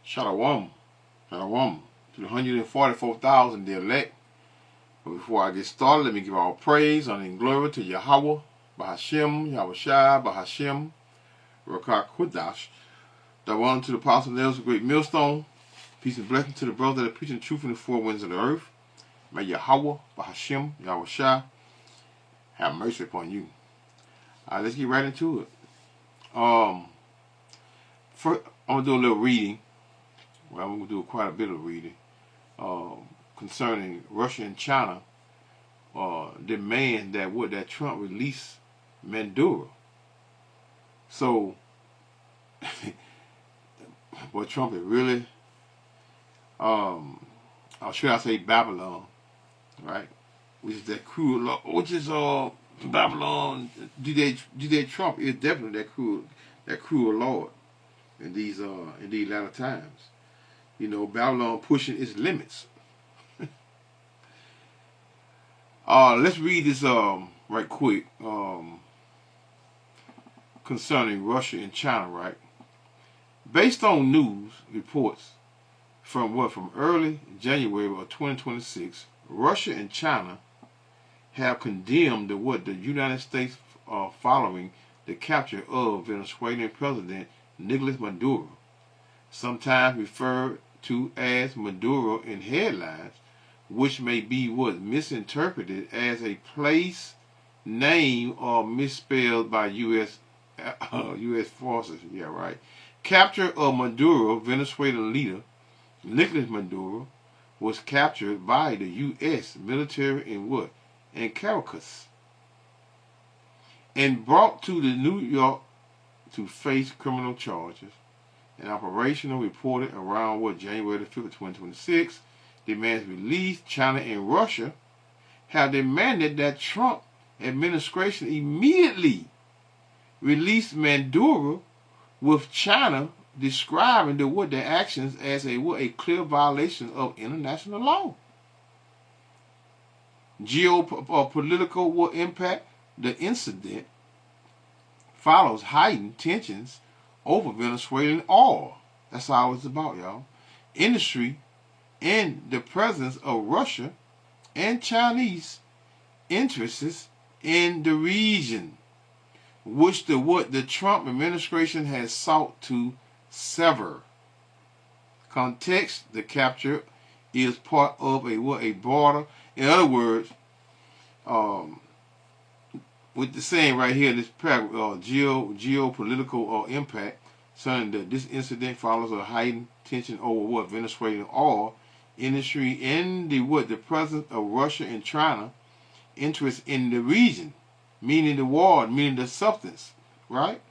Shalom, shalom to the 144,000 the elect. But before I get started, let me give all praise, honor, and glory to Yahweh, Bahashem, Yahushua, Bahashem, Rakah Kudash. That one to the apostle nails, a great millstone. Peace and blessing to the brother that are preaching truth in the four winds of the earth. May Yahweh, Bahashem, Yahushua have mercy upon you. All right, let's get right into it. First, I'm going to do a little reading. Well, I'm going to do quite a bit of reading concerning Russia and China demand that Trump release Maduro. So, boy, Trump is really, or should I say Babylon, right? Which is that cruel, which is Babylon. DJ Trump is definitely that cruel Lord in these latter times. You know, Babylon pushing its limits. Let's read this right quick concerning Russia and China, right? Based on news reports from early January of 2026, Russia and China have condemned the United States following the capture of Venezuelan President Nicolas Maduro, sometimes referred to as Maduro in headlines, which may be misinterpreted as a place name or misspelled by U.S. forces. Yeah, right. Capture of Maduro, Venezuelan leader Nicolas Maduro, was captured by the U.S. military in Caracas, and brought to the New York to face criminal charges. An operational reported around January the 5th of 2026 demands release. China and Russia have demanded that Trump administration immediately release Maduro, with China describing their actions as a clear violation of international law. Geopolitical impact. The incident follows heightened tensions over Venezuelan oil. That's all it's about, y'all. Industry and the presence of Russia and Chinese interests in the region, which the Trump administration has sought to sever. Context: the capture is part of a broader. In other words, with the saying right here, this geopolitical impact, saying that this incident follows a heightened tension over Venezuelan oil industry and the presence of Russia and China interest in the region, meaning the war, meaning the substance, right?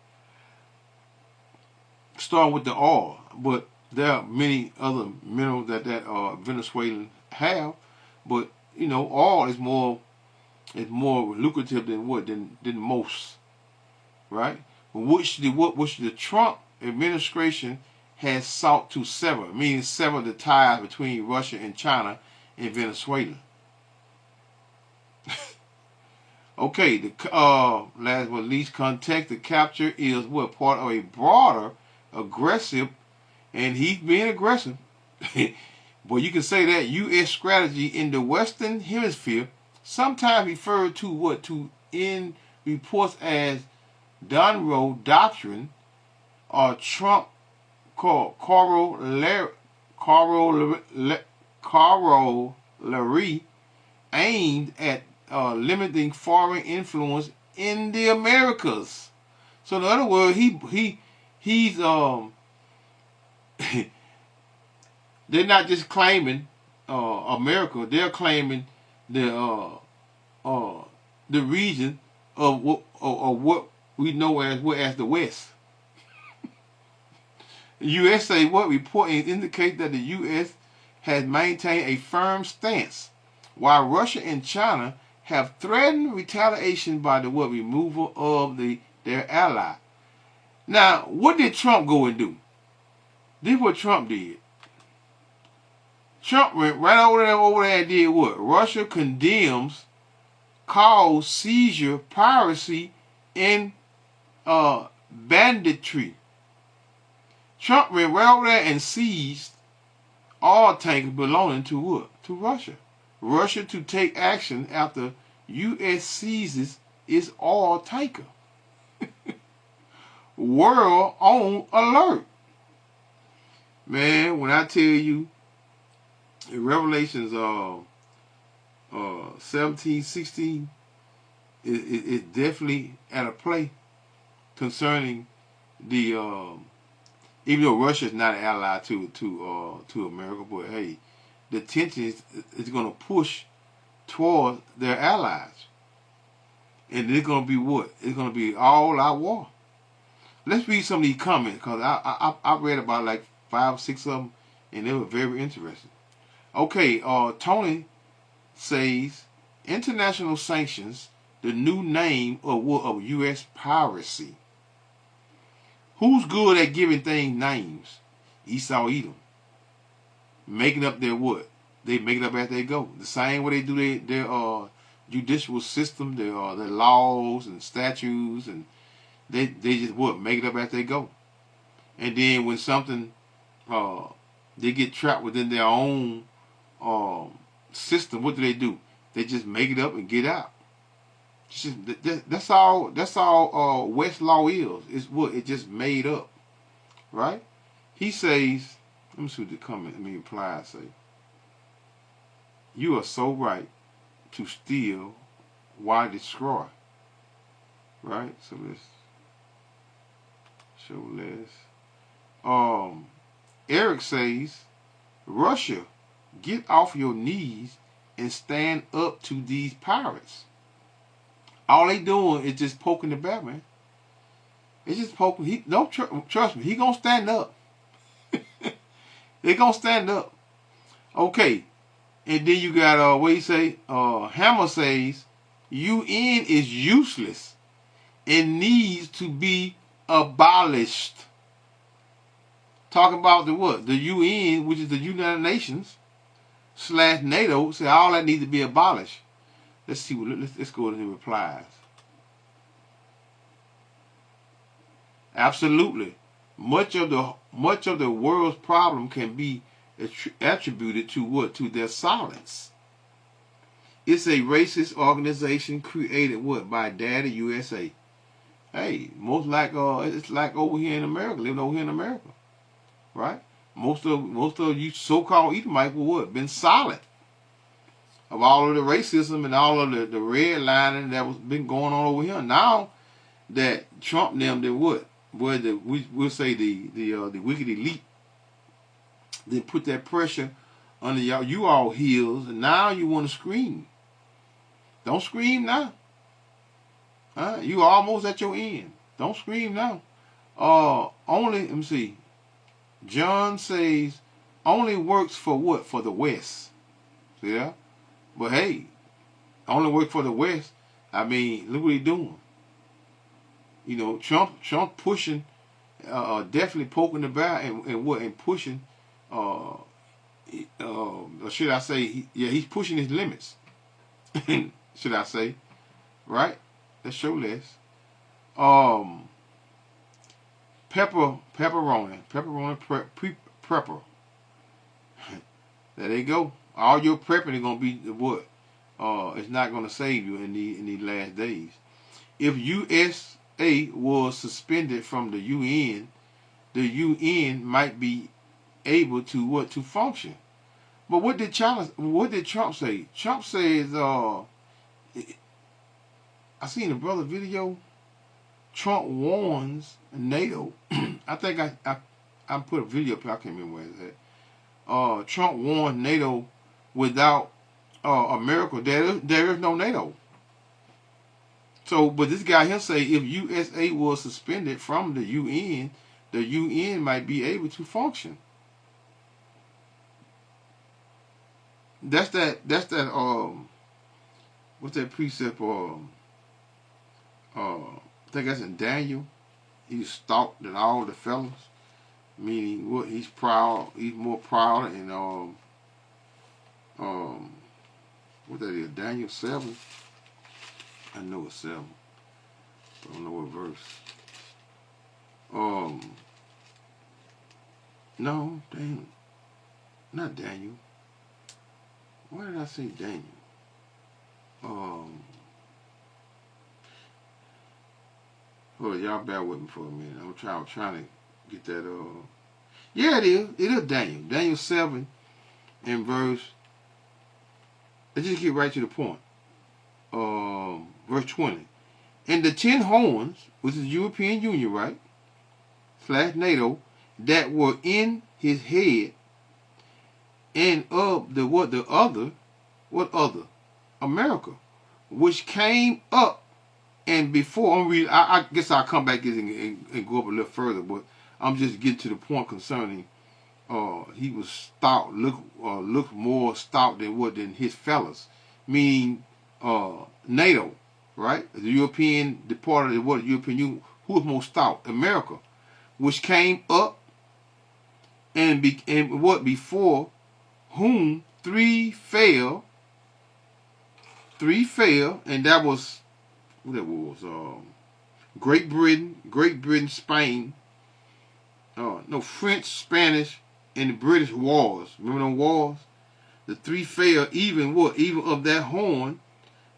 Starting with the oil, but there are many other minerals that Venezuelans have, but you know, oil is more lucrative than most, right? Which the Trump administration has sought to sever, meaning sever the ties between Russia and China and Venezuela. Okay, last but least, context: the capture is part of a broader aggressive, and he's being aggressive. But you can say that U.S. strategy in the Western Hemisphere, sometimes referred to in reports as Monroe Doctrine or Trump corollary, aimed at limiting foreign influence in the Americas. So in other words, he's they're not just claiming America; they're claiming the region of what we know as the West. The U.S. say report indicate that the U.S. has maintained a firm stance, while Russia and China have threatened retaliation by the removal of their ally. Now, what did Trump go and do? This is what Trump did. Trump went right over there and did what? Russia condemns, calls seizure, piracy, and banditry. Trump went right over there and seized all tankers belonging to what? To Russia. Russia to take action after U.S. seizes its oil tanker. World on alert. Man, when I tell you in Revelations 17, 16, it's definitely at a play concerning the even though Russia is not an ally to America, but hey, the tension is going to push toward their allies, and it's going to be what? It's going to be all out war. Let's read some of these comments because I read about like 5 or 6 of them, and they were very interesting. Okay, Tony says international sanctions, the new name of U.S. piracy. Who's good at giving things names? Esau Edom. Making up their what? They make it up as they go. The same way they do their judicial system, their laws and statutes, and they just what? Make it up as they go. And then when something they get trapped within their own system, what do? They just make it up and get out. That's all Westlaw is. It's what? It just made up. Right? He says, let me see what the comment, reply say. You are so right to steal, why destroy? Right? So let's show this. Eric says, Russia, get off your knees and stand up to these pirates. All they doing is just poking the bear, man. It's just poking. Don't trust me. He gonna stand up. They gonna stand up. Okay, and then you got what you say? Hammer says UN is useless and needs to be abolished. Talking about the what? The UN, which is the United Nations / NATO, say all that needs to be abolished. Let's see. Let's go to the replies. Absolutely, much of the world's problem can be attributed to what? To their silence. It's a racist organization created what? By Daddy USA. Hey, most like it's like over here in America, living over here in America, right? Most of you so-called Edomites were what? Been silent of all of the racism and all of the redlining that was been going on over here. Now that Trump and them did what? Where we'll say the wicked elite, they put that pressure under you all heels, and now you want to scream. Don't scream now. You almost at your end. Don't scream now. Let me see. John says only works for what? For the West. See that? But hey, only work for the West. I mean, look what he's doing. You know, Trump pushing, definitely poking the bear and pushing, or should I say, he's pushing his limits. Should I say, right? Let's show less. Pepperoni prepper. There they go. All your prepping is gonna be what? It's not gonna save you in these last days. If USA was suspended from the UN might be able to function. But what did Trump say? Trump says, I seen a brother video. Trump warns NATO. I think I put a video up here. I can't remember where it's at. Trump warned NATO without America, there is no NATO. So, but this guy here say if USA was suspended from the UN might be able to function. That's that what's that precept? I think that's in Daniel. He's stalked than all the fellas. Meaning what? He's proud. He's more proud and what that is? Daniel 7. I know it's 7. I don't know what verse. No, Daniel. Not Daniel. Why did I say Daniel? Hold on, y'all bear with me for a minute. I'm trying to get that. Yeah, it is. It is Daniel. Daniel 7 and verse. Let's just get right to the point. Verse 20. And the 10 horns, which is the European Union, right? / NATO, that were in his head, and of the what other, America, which came up, and before I guess I'll come back and go up a little further, but I'm just getting to the point concerning he was stout, look more stout than his fellas, meaning NATO, right? The European, the part of the European Union, who was more stout? America, which came up, and before whom three fell, and that was Great Britain, Spain, French, Spanish, and the British wars. Remember them wars? The three fell, even of that horn.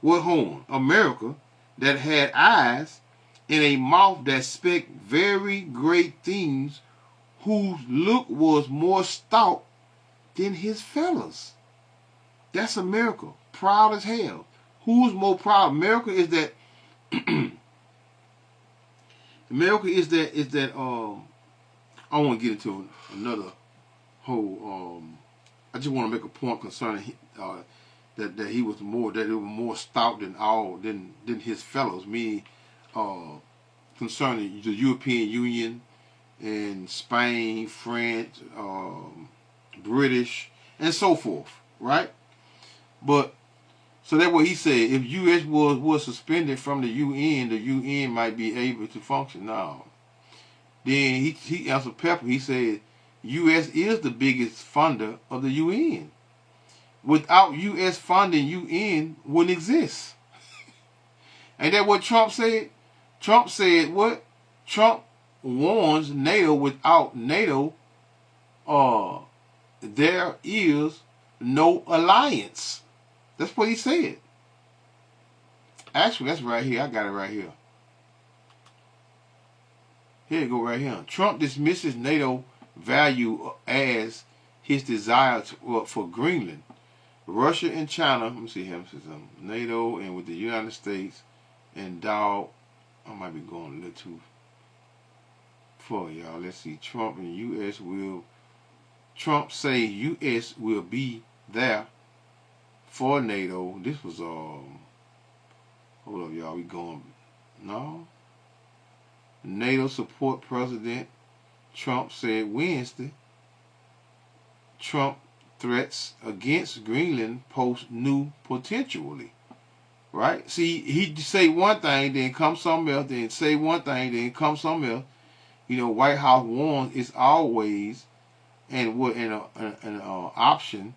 What horn? America, that had eyes and a mouth that spake very great things, whose look was more stout than his fellows. That's America. Proud as hell. Who's more proud? America is that I want to get into another whole I just want to make a point concerning that he was more stout than his fellows, meaning concerning the European Union and Spain, France, British, and so forth, right? But so that's what he said. If U.S. was suspended from the UN might be able to function now. Then he answered Pepper. He said, U.S. is the biggest funder of the UN. Without U.S. funding, UN wouldn't exist. Ain't that what Trump said? Trump said what? Trump warns NATO, without NATO, there is no alliance. That's what he said. Actually, that's right here. I got it right here. Here you go right here. Trump dismisses NATO value as his desire for Greenland. Russia and China, let me see here, NATO and with the United States and Dow, I might be going a little too far, y'all. Let's see. Trump say U.S. will be there for NATO. This was, hold up, y'all. We going, no. NATO support President Trump said Wednesday. Trump threats against Greenland pose new potentially. Right? See, he'd say one thing, then come something else, then say one thing, then come something else. White House warns it's always an option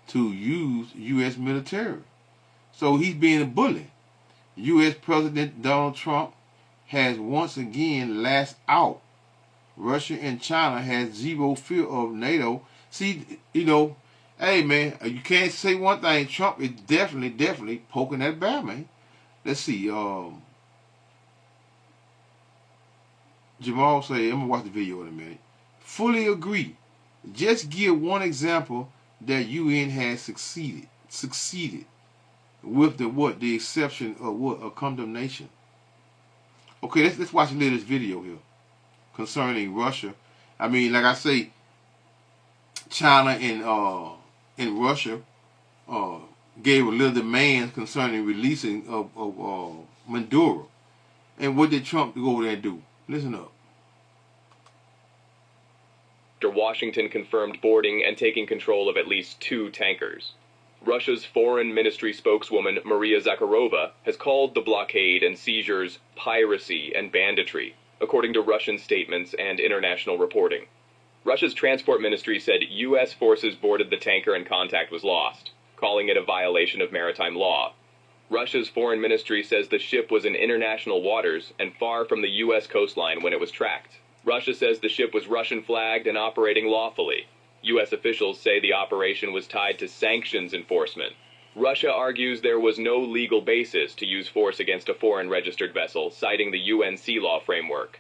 to use U.S. military. So he's being a bully. U.S. President Donald Trump has once again lashed out. Russia and China has zero fear of NATO. See, hey man, you can't say one thing. Trump is definitely poking that bear, man. Let's see. Jamal say, I'm gonna watch the video in a minute. Fully agree. Just give one example that UN has succeeded with the exception of a condemnation. Okay, let's watch a little this video here concerning Russia. I mean, like I say, China and Russia gave a little demands concerning releasing of Maduro. And what did Trump go over there and do? Listen up. Washington confirmed boarding and taking control of at least 2 tankers. Russia's Foreign Ministry spokeswoman Maria Zakharova has called the blockade and seizures piracy and banditry, according to Russian statements and international reporting. Russia's Transport Ministry said U.S. forces boarded the tanker and contact was lost, calling it a violation of maritime law. Russia's Foreign Ministry says the ship was in international waters and far from the U.S. coastline when it was tracked. Russia says the ship was Russian flagged and operating lawfully. U.S. officials say the operation was tied to sanctions enforcement. Russia argues there was no legal basis to use force against a foreign registered vessel, citing the UN Sea Law framework.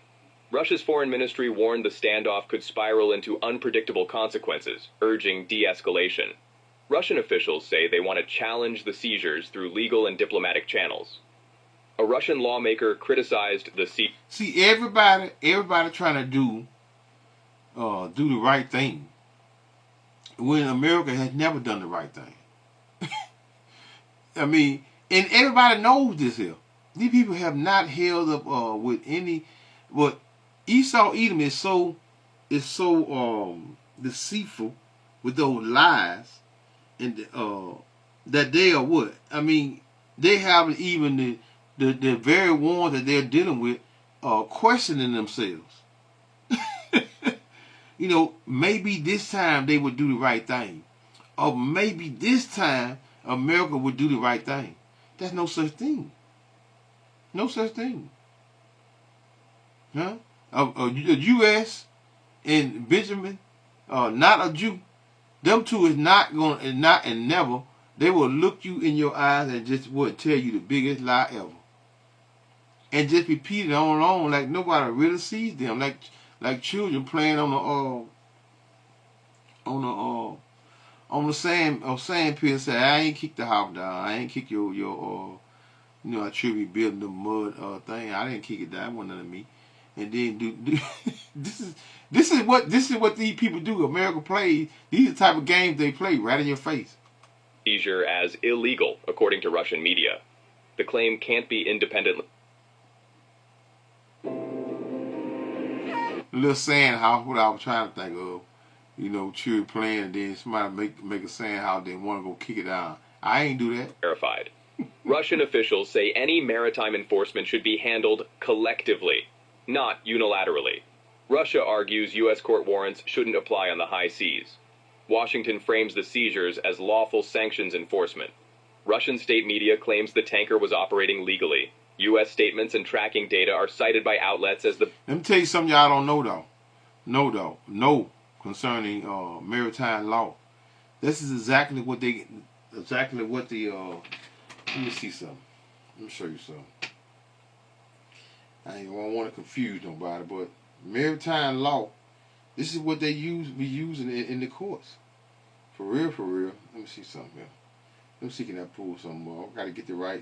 Russia's foreign ministry warned the standoff could spiral into unpredictable consequences, urging de-escalation. Russian officials say they want to challenge the seizures through legal and diplomatic channels. A Russian lawmaker criticized the sea. See, everybody trying to do the right thing, when America has never done the right thing. I mean, and everybody knows this here. These people have not held up with any. But Esau Edom is so deceitful with those lies, and that they are what? I mean, they haven't even the very ones that they're dealing with questioning themselves. You know, maybe this time they would do the right thing, or maybe this time America would do the right thing. There's no such thing. No such thing. Huh? The U.S. and Benjamin, not a Jew, them two is not going to, not and never, they will look you in your eyes and just would tell you the biggest lie ever. And just repeat it on and on like nobody really sees them, like children playing on the sand pit and say, I ain't kick the house down, I ain't kick your I should be building the mud thing. I didn't kick it down. It wasn't none of me. And then do this is what these people do. America plays. These are the type of games they play right in your face. Seizure as illegal, according to Russian media. The claim can't be independently. A little sand house, what I was trying to think of. You know, children playing, and then somebody make a sand house, then want to go kick it down. I ain't do that. Verified. Russian officials say any maritime enforcement should be handled collectively, not unilaterally. Russia argues U.S. court warrants shouldn't apply on the high seas. Washington frames the seizures as lawful sanctions enforcement. Russian state media claims the tanker was operating legally. U.S. statements and tracking data are cited by outlets as the... Let me tell you something y'all don't know, though. No, concerning maritime law. This is exactly what the... let me see something. Let me show you something. I ain't want to confuse nobody, but maritime law, this is what they be using in the courts. For real. Let me see something here. Let me see, can I pull something more? I got to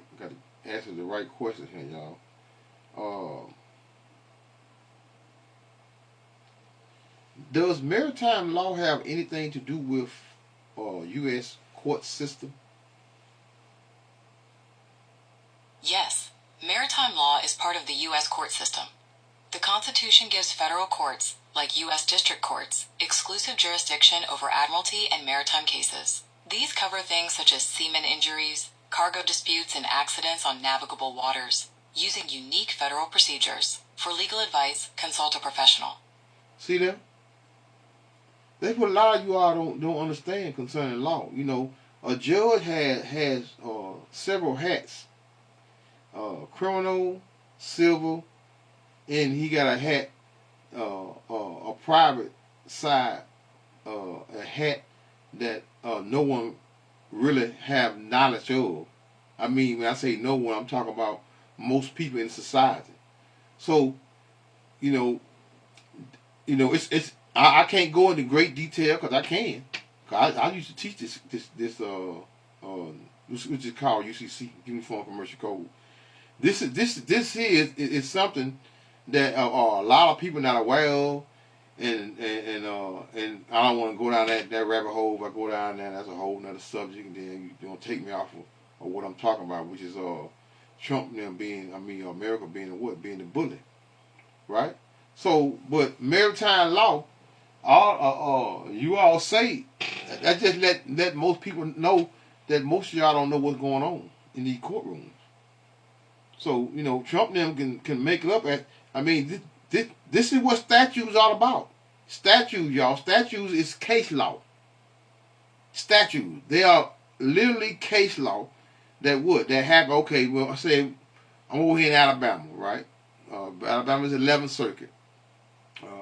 answer the right questions here, y'all. Does maritime law have anything to do with U.S. court system? Yes, maritime law is part of the U.S. court system. The Constitution gives federal courts, like U.S. district courts, exclusive jurisdiction over admiralty and maritime cases. These cover things such as seaman injuries, cargo disputes, and accidents on navigable waters, using unique federal procedures. For legal advice, consult a professional. See that? That's what a lot of you all don't understand concerning law. You know, a judge has several hats. Criminal, civil, and he got a hat, a private side, a hat that no one really have knowledge of. I mean, when I say no one, I'm talking about most people in society. So, it's I can't go into great detail because I can. Cause I used to teach this which is called UCC, Uniform Commercial Code. This here is something that a lot of people not aware of, and I don't want to go down that rabbit hole. If I go down there, that's a whole nother subject, and then you're gonna take me off of what I'm talking about, which is Trump and them America being the bully, right? So, but maritime law, you all say that just let most people know that most of y'all don't know what's going on in these courtrooms. So, Trump and them can make it up. This is what statutes are about. Statutes, y'all. Statutes is case law. Statutes. They are literally case law that happen. Okay, well, I say, I'm over here in Alabama, right? Alabama's 11th Circuit.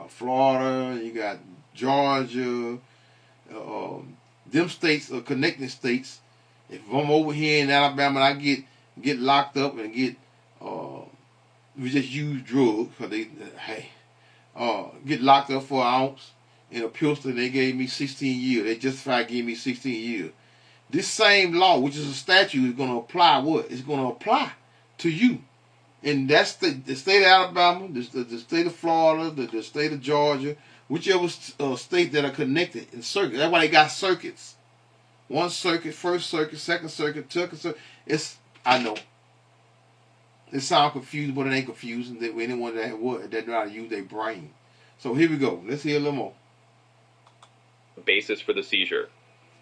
Florida, you got Georgia, them states are connecting states. If I'm over here in Alabama and I get locked up and we just use drugs, cause get locked up for an ounce in a pistol and they gave me 16 years. They justified giving me 16 years. This same law, which is a statute, is going to apply what? It's going to apply to you. And that's the state of Alabama, the state of Florida, the state of Georgia, whichever state that are connected in circuits. That's why they got circuits. One circuit, first circuit, second circuit, third circuit. I know. It sounds confusing, but it ain't confusing. That anyone that know how to use their brain. So here we go. Let's hear a little more. Basis for the seizure.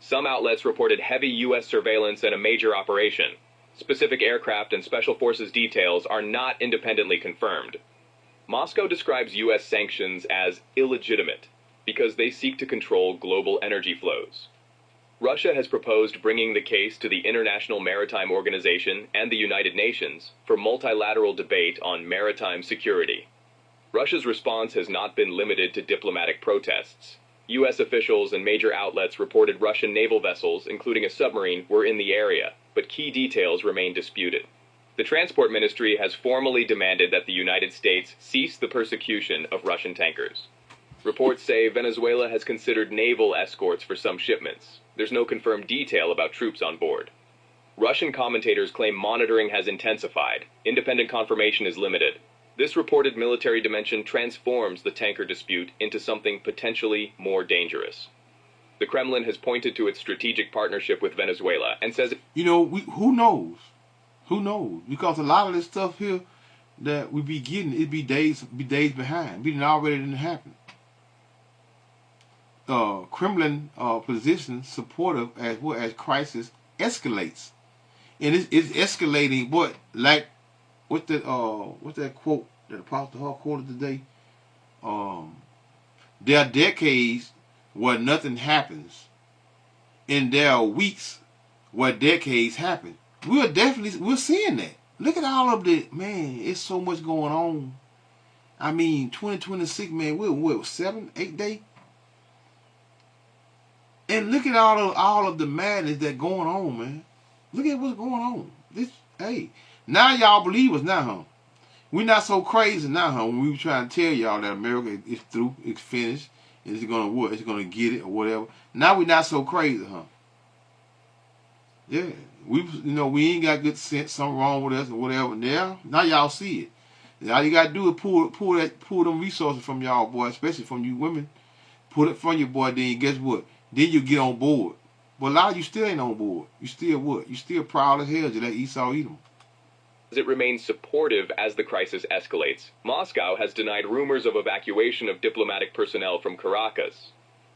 Some outlets reported heavy U.S. surveillance and a major operation. Specific aircraft and special forces details are not independently confirmed. Moscow describes U.S. sanctions as illegitimate because they seek to control global energy flows. Russia has proposed bringing the case to the International Maritime Organization and the United Nations for multilateral debate on maritime security. Russia's response has not been limited to diplomatic protests. U.S. officials and major outlets reported Russian naval vessels, including a submarine, were in the area, but key details remain disputed. The Transport Ministry has formally demanded that the United States cease the persecution of Russian tankers. Reports say Venezuela has considered naval escorts for some shipments. There's no confirmed detail about troops on board. Russian commentators claim monitoring has intensified. Independent confirmation is limited. This reported military dimension transforms the tanker dispute into something potentially more dangerous. The Kremlin has pointed to its strategic partnership with Venezuela and says, who knows? Who knows? Because a lot of this stuff here that we be getting, it be days behind. It already didn't happen. Kremlin position supportive as crisis escalates, and it's escalating. What like what's that quote that Apostle Hall quoted today? There are decades where nothing happens, and there are weeks where decades happen. We're seeing that. Look at all of the it's so much going on. I mean, 2026, man, we're 7, 8 days. And look at all of the madness that's going on, man. Look at what's going on. Now y'all believe us now, huh? We're not so crazy now, huh? When we were trying to tell y'all that America is through, it's finished, and it's gonna what? It's gonna get it or whatever. Now we're not so crazy, huh? Yeah, we ain't got good sense. Something wrong with us or whatever. Now y'all see it. All you gotta do is pull them resources from y'all, boy, especially from you women. Pull it from your boy. Then guess what? Then you get on board. But a lot of you still ain't on board. You still what? You still proud as hell to let Esau eat them. It remains supportive as the crisis escalates. Moscow has denied rumors of evacuation of diplomatic personnel from Caracas.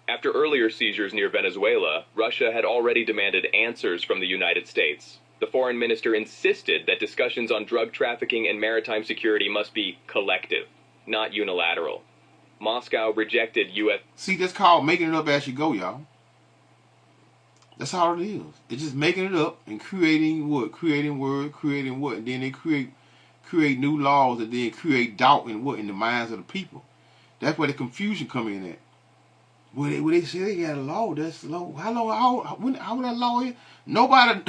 After earlier seizures near Venezuela, Russia had already demanded answers from the United States. The foreign minister insisted that discussions on drug trafficking and maritime security must be collective, not unilateral. Moscow rejected U.S. See, that's called making it up as you go, y'all. That's all it is. It's just making it up and creating what? Creating words, creating what? And then they create new laws and then create doubt in what? In the minds of the people. That's where the confusion come in at. When they say they got a law, that's low. How that law is? Nobody,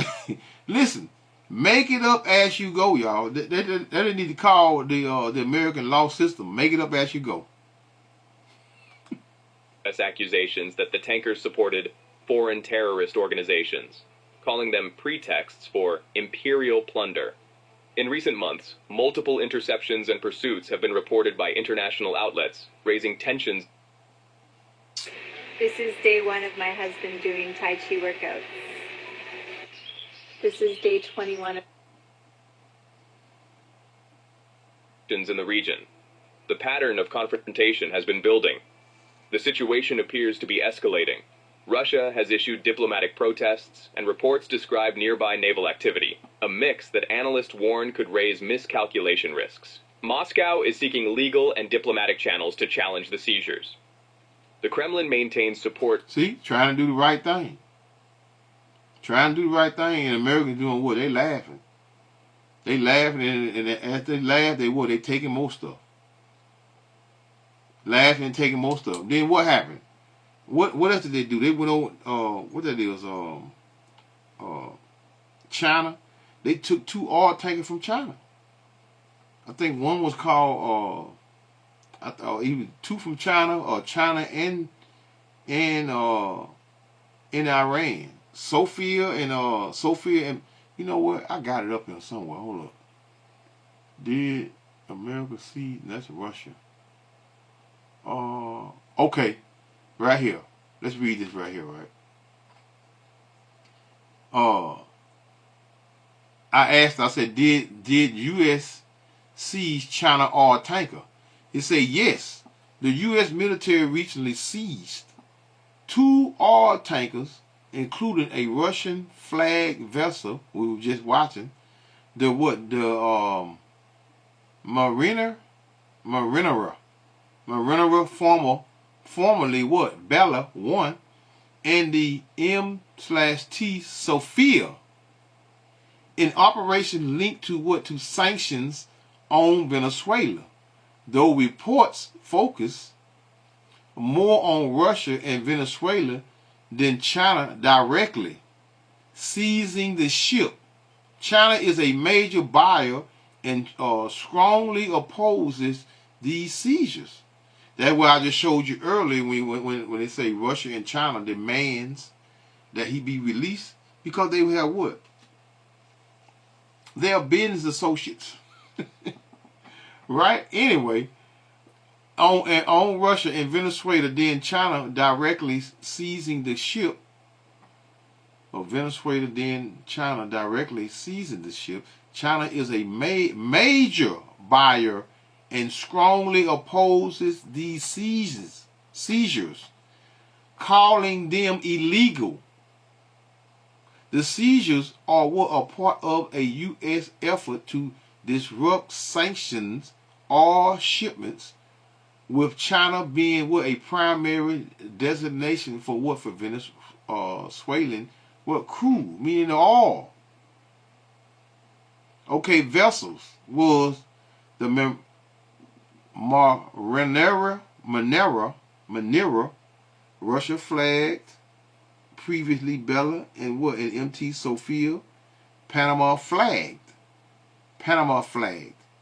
listen, make it up as you go, y'all. They need to call the American law system. Make it up as you go. Accusations that the tankers supported foreign terrorist organizations, calling them pretexts for imperial plunder. In recent months, multiple interceptions and pursuits have been reported by international outlets, raising tensions. This is day 1 of my husband doing Tai Chi workouts. This is day 21 in the region. The pattern of confrontation has been building. The situation appears to be escalating. Russia has issued diplomatic protests, and reports describe nearby naval activity, a mix that analysts warn could raise miscalculation risks. Moscow is seeking legal and diplomatic channels to challenge the seizures. The Kremlin maintains support. See, trying to do the right thing. Trying to do the right thing, and Americans doing what? They laughing. They laughing, and as they laugh, they taking more stuff. laughing and taking most of them. Then what happened? What else did they do? They went over what that is China. They took 2 oil tankers from China. I think one was called I thought even 2 from China or China and in Iran. Sophia and you know what? I got it up here somewhere. Hold up. Did America see? That's Russia. Okay, right here. Let's read this right here, right? I asked. I said, did U.S. seize China oil tanker? It said yes. The U.S. military recently seized 2 oil tankers, including a Russian flag vessel we were just watching. The Marinera, formerly what? Bella 1, and the M/T Sophia, in operation linked to what? To sanctions on Venezuela. Though reports focus more on Russia and Venezuela than China directly seizing the ship. China is a major buyer and strongly opposes these seizures. That's why I just showed you earlier when they say Russia and China demands that he be released, because they have what? They are business associates. Right? Anyway, on Russia and Venezuela, then China directly seizing the ship. Or Venezuela, then China directly seizing the ship. China is a major buyer and strongly opposes these seizures, calling them illegal. The seizures are what are part of a U.S. effort to disrupt sanctions or shipments, with China being what a primary designation for what? For Venezuelan what? Crude, meaning oil. Okay, vessels was the Marinera, Russia flagged, previously Bella, and what? And M/T Sophia, Panama flagged.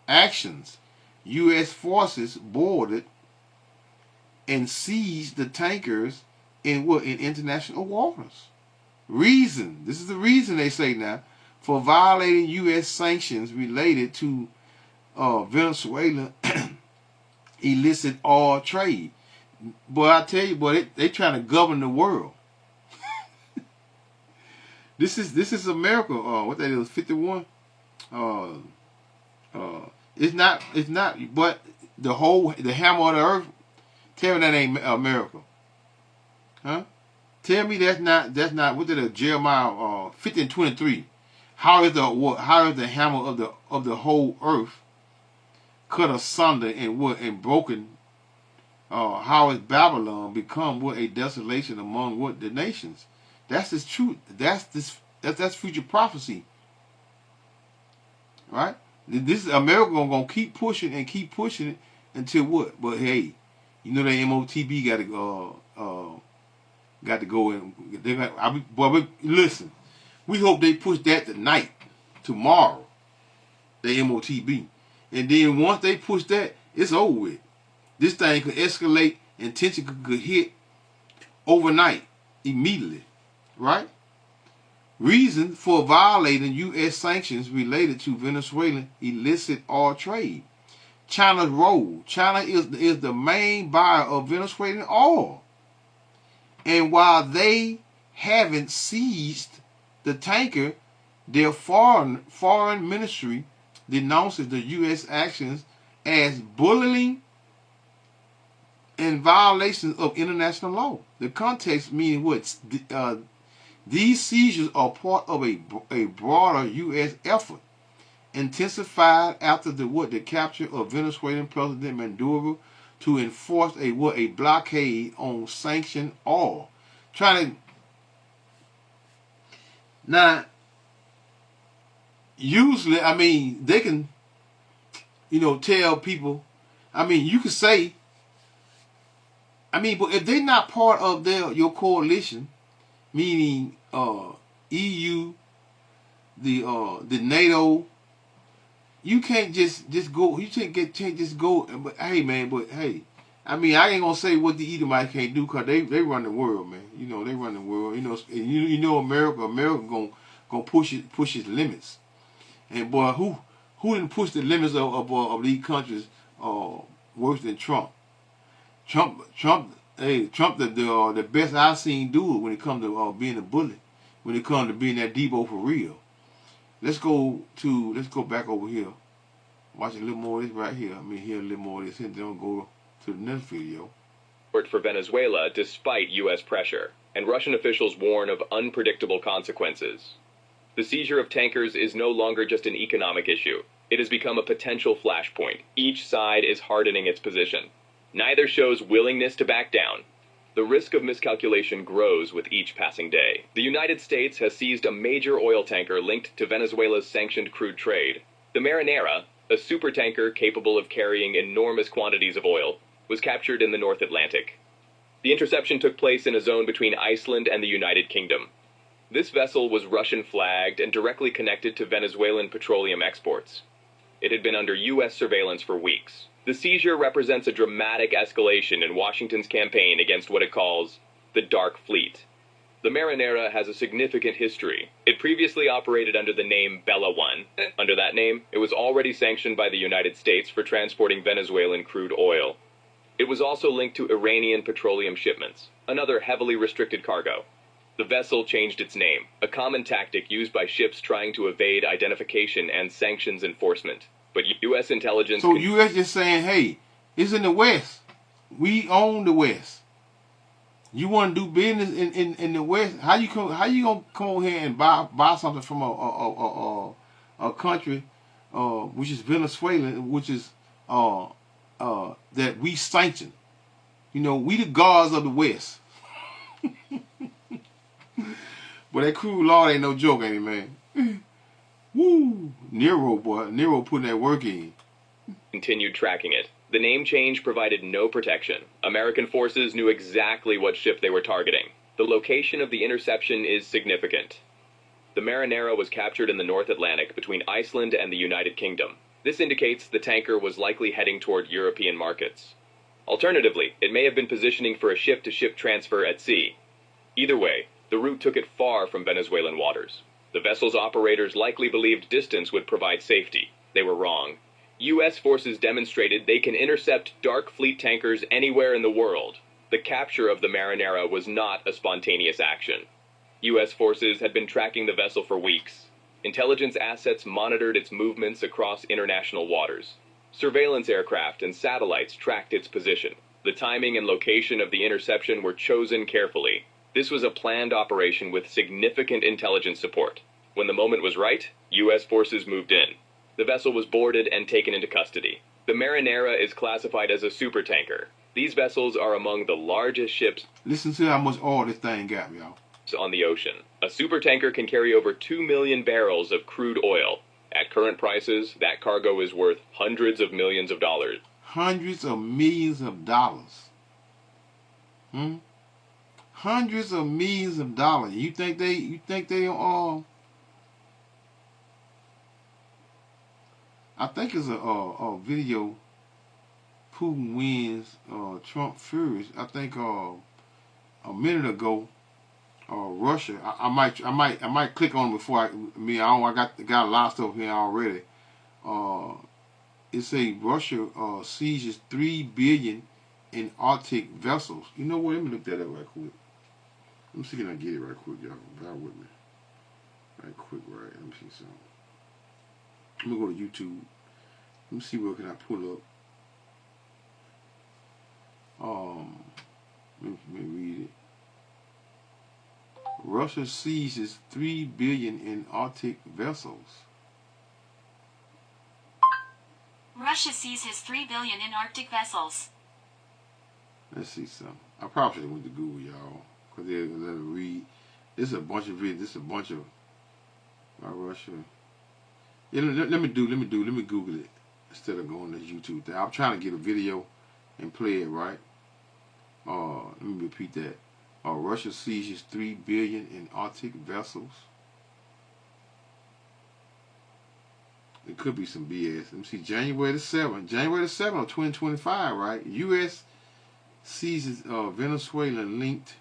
Actions: U.S. forces boarded and seized the tankers in what? In international waters. Reason: this is the reason they say now for violating U.S. sanctions related to Venezuela illicit oil trade. Boy, I tell you, boy, they trying to govern the world. This is America. What that is? 51. It's not. But the hammer of the earth. Tell me that ain't America, huh? Tell me that's not. What did Jeremiah 50:23? How is the hammer of the whole earth cut asunder and what and broken? How is Babylon become what? A desolation among what? The nations. That's this truth. That's future prophecy. Right? This America gonna keep pushing it until what? But hey, you know that MOTB got to go and listen. We hope they push that tonight, tomorrow, the MOTB, and then once they push that, it's over with. This thing could escalate and tension could hit overnight, immediately, right? Reason for violating U.S. sanctions related to Venezuelan illicit oil trade. China's role. China is the main buyer of Venezuelan oil. And while they haven't seized the tanker, their foreign ministry denounces the U.S. actions as bullying and violations of international law. The context meaning what? These seizures are part of a broader U.S. effort, intensified after the capture of Venezuelan President Maduro to enforce a blockade on sanctioned oil. Now, usually, I mean, they can, tell people. I mean, you could say I mean, but if they're not part of your coalition, meaning EU, the NATO, you can't just go. You can't just go. But hey, man. But hey, I mean, I ain't gonna say what the Edomites can't do, cause they run the world, man. You know, they run the world. You know, and you know America gonna push its limits. And boy, who didn't push the limits of these countries worse than Trump? Trump the best I've seen do it when it comes to being a bully, when it comes to being that Debo for real. Let's go back over here. Watch a little more of this right here. I mean, hear a little more of this, and then go to the next video. For Venezuela despite U.S. pressure, and Russian officials warn of unpredictable consequences. The seizure of tankers is no longer just an economic issue. It has become a potential flashpoint. Each side is hardening its position. Neither shows willingness to back down. The risk of miscalculation grows with each passing day. The United States has seized a major oil tanker linked to Venezuela's sanctioned crude trade. The Marinera, a supertanker capable of carrying enormous quantities of oil, was captured in the North Atlantic. The interception took place in a zone between Iceland and the United Kingdom. This vessel was Russian-flagged and directly connected to Venezuelan petroleum exports. It had been under U.S. surveillance for weeks. The seizure represents a dramatic escalation in Washington's campaign against what it calls the Dark Fleet. The Marinera has a significant history. It previously operated under the name Bella One. Under that name, it was already sanctioned by the United States for transporting Venezuelan crude oil. It was also linked to Iranian petroleum shipments, another heavily restricted cargo. The vessel changed its name, a common tactic used by ships trying to evade identification and sanctions enforcement. But U.S. intelligence... So U.S. just saying, hey, it's in the West. We own the West. You want to do business in the West? How you gonna come over here and buy something from a country which is Venezuela, which is that we sanction? You know, we the gods of the West. But that crude law ain't no joke, ain't it, man? Woo! Nero putting that work in. Continued tracking it. The name change provided no protection. American forces knew exactly what ship they were targeting. The location of the interception is significant. The Marinera was captured in the North Atlantic between Iceland and the United Kingdom. This indicates the tanker was likely heading toward European markets. Alternatively, it may have been positioning for a ship-to-ship transfer at sea. Either way, the route took it far from Venezuelan waters. The vessel's operators likely believed distance would provide safety. They were wrong. U.S. forces demonstrated they can intercept Dark Fleet tankers anywhere in the world. The capture of the Marinera was not a spontaneous action. U.S. forces had been tracking the vessel for weeks. Intelligence assets monitored its movements across international waters. Surveillance aircraft and satellites tracked its position. The timing and location of the interception were chosen carefully. This was a planned operation with significant intelligence support. When the moment was right, U.S. forces moved in. The vessel was boarded and taken into custody. The Marinera is classified as a supertanker. These vessels are among the largest ships. Listen to how much oil this thing got, y'all. On the ocean. A supertanker can carry over 2 million barrels of crude oil. At current prices, that cargo is worth hundreds of millions of dollars. Hundreds of millions of dollars. Hundreds of millions of dollars. You think they I think it's a video. Putin wins, Trump furious. I think a minute ago, Russia. I might click on it before I got a lot of stuff here already. It say Russia seizes 3 billion in Arctic vessels. You know what? Let me look that up right quick. Let me see if I can get it right quick, y'all. Bear with me. Right quick, right. Let me see something. Let me go to YouTube. Let me see what can I pull up. Let me read it. Russia seizes 3 billion in Arctic vessels. Russia seizes 3 billion in Arctic vessels. Let's see something. I probably should have went to Google, y'all, because they'll let me read. This is a bunch of videos. This is a bunch of Russia. Yeah, let me Google it instead of going to YouTube thing. I'm trying to get a video and play it right. Let me repeat that. Russia seizes $3 billion in Arctic vessels. It could be some BS. Let me see. January the 7th of 2025, right? U.S. seizes Venezuelan linked.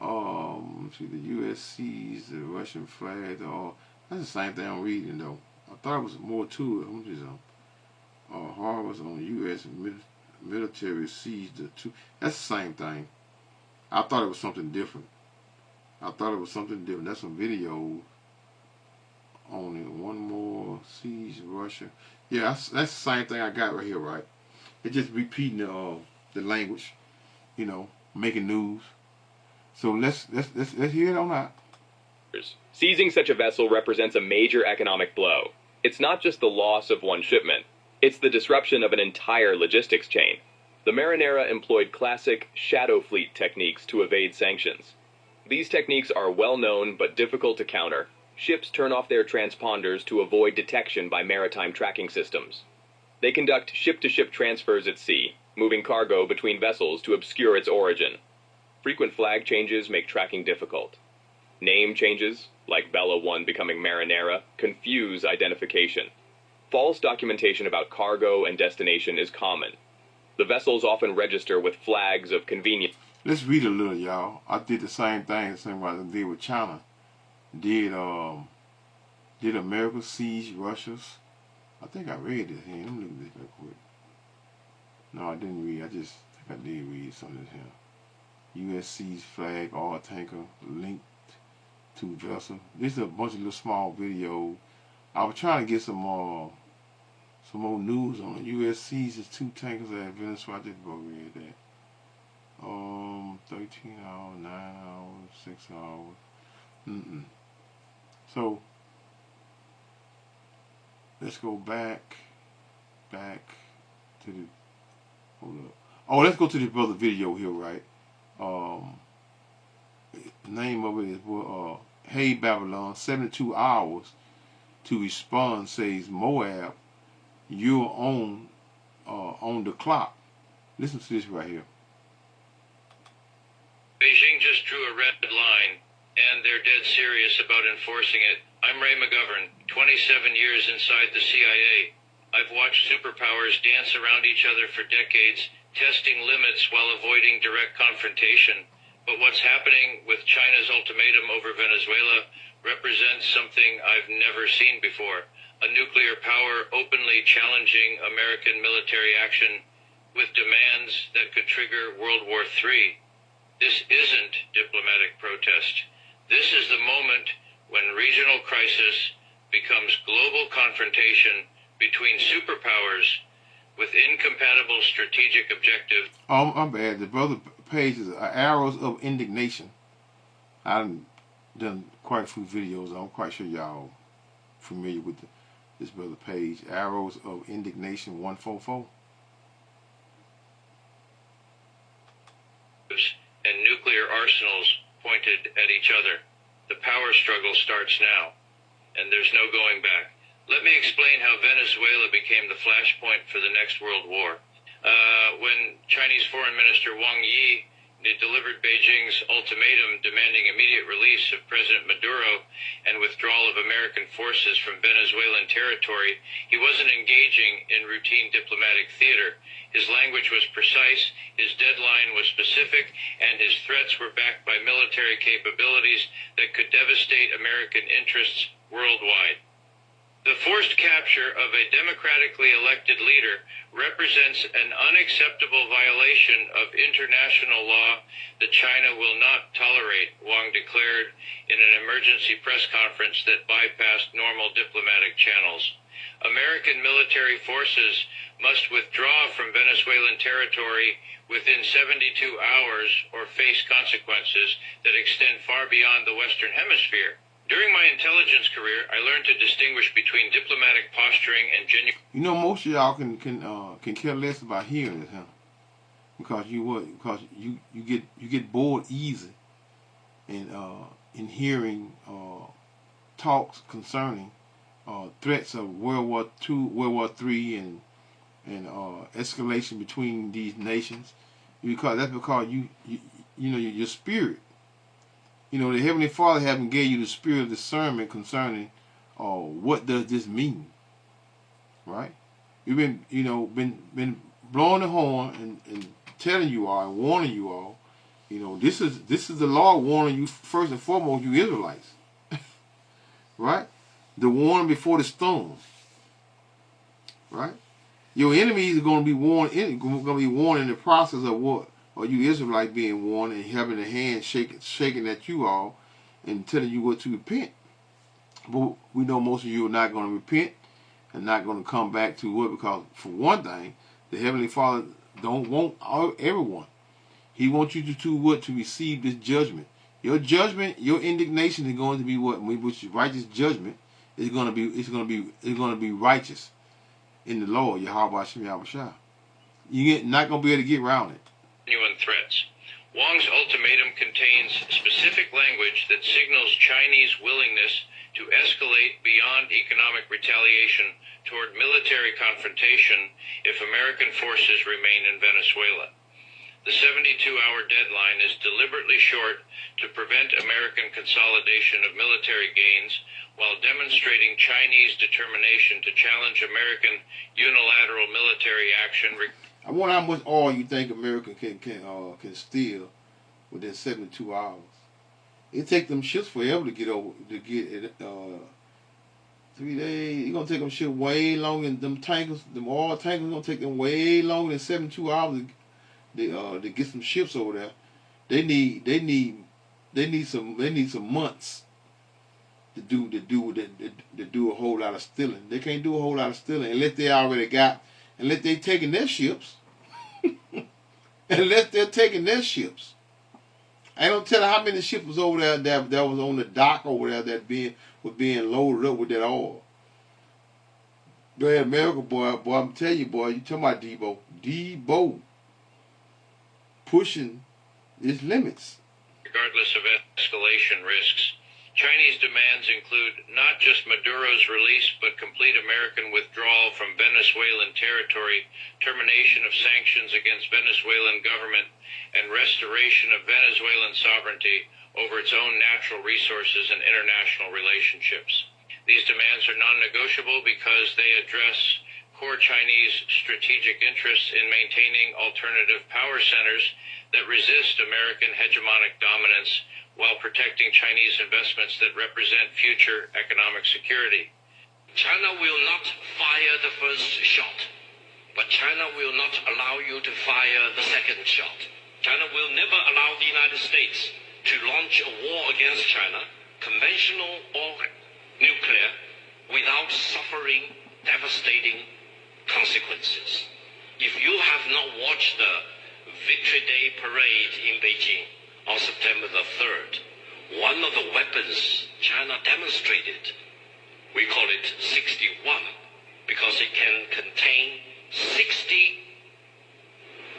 Let's see. The U.S. seized the Russian flag. That's the same thing I'm reading, though. I thought it was more to it. Let me see. Harvard's on the U.S. military seized the two. That's the same thing. I thought it was something different. That's some video on it. One more. Siege Russia. Yeah, that's the same thing I got right here, right? It's just repeating the language, making news. So let's hear it on out. Seizing such a vessel represents a major economic blow. It's not just the loss of one shipment. It's the disruption of an entire logistics chain. The Marinera employed classic shadow fleet techniques to evade sanctions. These techniques are well known but difficult to counter. Ships turn off their transponders to avoid detection by maritime tracking systems. They conduct ship-to-ship transfers at sea, moving cargo between vessels to obscure its origin. Frequent flag changes make tracking difficult. Name changes, like Bella 1 becoming Marinera, confuse identification. False documentation about cargo and destination is common. The vessels often register with flags of convenience. Let's read a little, y'all. I did the same thing I did with China. Did America siege Russia's? I think I read this here. Let me look at this real quick. No, I didn't read. I just think I did read some of this here. U.S. seized flag oil tanker linked to vessel. This is a bunch of little small videos. I was trying to get some more news on it. U.S. seizes 2 tankers at Venezuela. I just read that. 13 hours, 9 hours, 6 hours. So let's go back to the. Hold up. Oh, let's go to this brother video here, right? The name of it is Hey Babylon. 72 hours to respond, says Moab. You're on the clock. Listen to this right here. Beijing just drew a red line, and they're dead serious about enforcing it. I'm Ray McGovern, 27 years inside the CIA. I've watched superpowers dance around each other for decades, testing limits while avoiding direct confrontation. But what's happening with China's ultimatum over Venezuela represents something I've never seen before. A nuclear power openly challenging American military action with demands that could trigger World War III. This isn't diplomatic protest. This is the moment when regional crisis becomes global confrontation between superpowers with incompatible strategic objectives. Oh, my bad. The brother page is Arrows of Indignation. I've done quite a few videos. I'm quite sure y'all familiar with this brother page. Arrows of Indignation 144. And nuclear arsenals pointed at each other. The power struggle starts now, and there's no going back. Let me explain how Venezuela became the flashpoint for the next World War. When Chinese Foreign Minister Wang Yi delivered Beijing's ultimatum demanding immediate release of President Maduro and withdrawal of American forces from Venezuelan territory, he wasn't engaging in routine diplomatic theater. His language was precise, his deadline was specific, and his threats were backed by military capabilities that could devastate American interests worldwide. The forced capture of a democratically elected leader represents an unacceptable violation of international law that China will not tolerate, Wang declared in an emergency press conference that bypassed normal diplomatic channels. American military forces must withdraw from Venezuelan territory within 72 hours or face consequences that extend far beyond the Western Hemisphere. During my intelligence career, I learned to distinguish between diplomatic posturing and genuine. Most of y'all can care less about hearing it, huh? Because you get bored easy in hearing talks concerning threats of World War II, World War III, and escalation between these nations, because that's because you know your spirit. You know, the Heavenly Father haven't gave you the spirit of discernment concerning what does this mean, right? You've been blowing the horn and telling you all and warning you all. You know, this is the Lord warning you first and foremost, you Israelites, right? The warning before the storm, right? Your enemies are going to be warned. Going to be warned in the process of what? Or you Israelites being warned and having the hand shaking at you all and telling you what to repent. But we know most of you are not going to repent and not going to come back to what, because for one thing, the Heavenly Father don't want everyone. He wants you to receive this judgment. Your judgment, your indignation is going to be what? Which righteous judgment is going to be righteous in the Lord, Yahweh Shem Yahushua. You're not going to be able to get around it. Genuine threats. Wong's ultimatum contains specific language that signals Chinese willingness to escalate beyond economic retaliation toward military confrontation if American forces remain in Venezuela. The 72-hour deadline is deliberately short to prevent American consolidation of military gains while demonstrating Chinese determination to challenge American unilateral military action. I wonder how much oil you think America can steal within 72 hours. It take them ships forever to get it. 3 days. It's gonna take them ships way longer than them tankers. Them oil tankers gonna take them way longer than 72 hours to get some ships over there. They need some months to do a whole lot of stealing. They can't do a whole lot of stealing unless they taking their ships. Unless they're taking their ships. I don't tell you how many ships was over there that was on the dock over there that was being loaded up with that oil. Boy, America, boy, I'm telling you, boy, you talking about Debo pushing his limits. Regardless of escalation risks, Chinese demands include not just Maduro's release, but complete American withdrawal from Venezuelan territory, termination of sanctions against Venezuelan government, and restoration of Venezuelan sovereignty over its own natural resources and international relationships. These demands are non-negotiable because they address core Chinese strategic interests in maintaining alternative power centers that resist American hegemonic dominance while protecting Chinese investments that represent future economic security. China will not fire the first shot, but China will not allow you to fire the second shot. China will never allow the United States to launch a war against China, conventional or nuclear, without suffering devastating consequences. If you have not watched the Victory Day parade in Beijing on September the 3rd, one of the weapons China demonstrated, we call it 61, because it can contain 60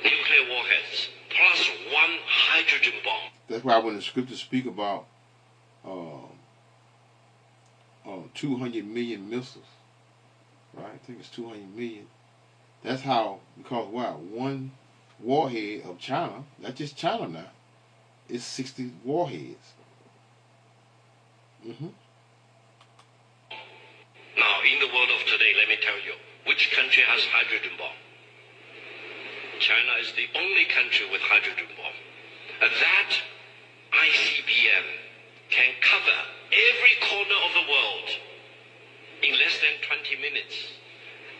nuclear warheads plus one hydrogen bomb. That's why when the scriptures speak about 200 million missiles, right? I think it's 200 million. That's how, because wow, one warhead of China, that's just China now, it's 60 warheads. Now, in the world of today, let me tell you, which country has hydrogen bomb? China is the only country with hydrogen bomb. And that ICBM can cover every corner of the world in less than 20 minutes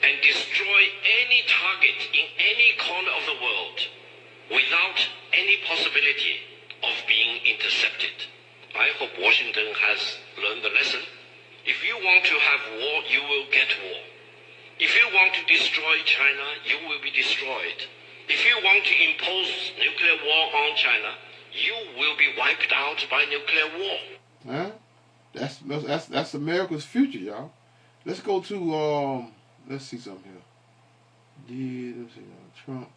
and destroy any target in any corner of the world without any possibility of being intercepted. I hope Washington has learned the lesson. If you want to have war, you will get war. If you want to destroy China, you will be destroyed. If you want to impose nuclear war on China, you will be wiped out by nuclear war. Huh? That's America's future, y'all. Let's go to let's see something here. Let's see, Trump.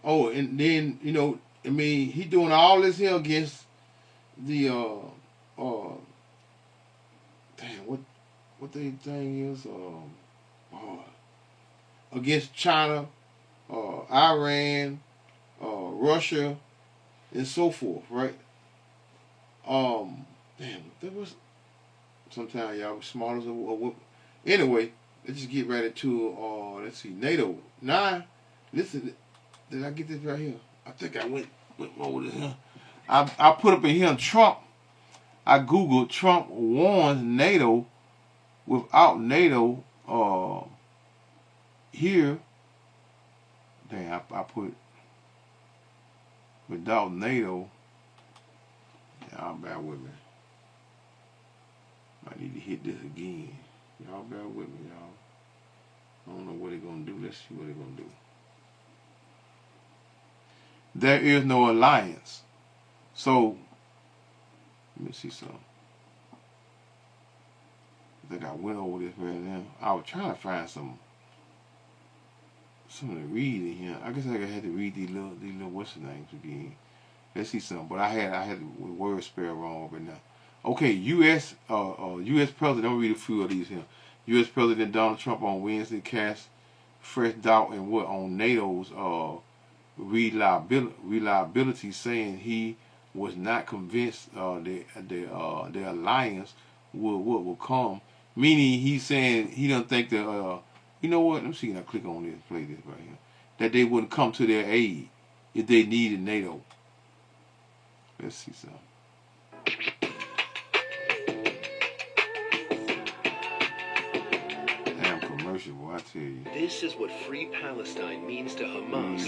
Oh, and then he doing all this here against the what the thing is against China, Iran, Russia, and so forth, right? Damn, there was sometimes y'all was smart as a whoop. Anyway, let's just get right into let's see, NATO. Now, listen, did I get this right here? I think I went over this here. I put up in here Trump. I googled Trump warns NATO without NATO here. Dang, I put without NATO. Y'all bear with me. I need to hit this again. Y'all bear with me, y'all. I don't know what they're gonna do. Let's see what they're gonna do. There is no alliance. So let me see something. I think I went over this right now. I was trying to find something to read in here. I guess I had to read these little what's the names again. Let's see something. But I had the word spell wrong over now. Okay, U.S. President. I'm gonna read a few of these here. U.S. President Donald Trump on Wednesday cast fresh doubt in what on NATO's reliability, saying he was not convinced the alliance will come. Meaning he's saying he doesn't think that you know what? Let me see. I click on this, play this right here. That they wouldn't come to their aid if they needed NATO. Let's see something. Damn commercial, boy, I tell you. This is what Free Palestine means to Hamas.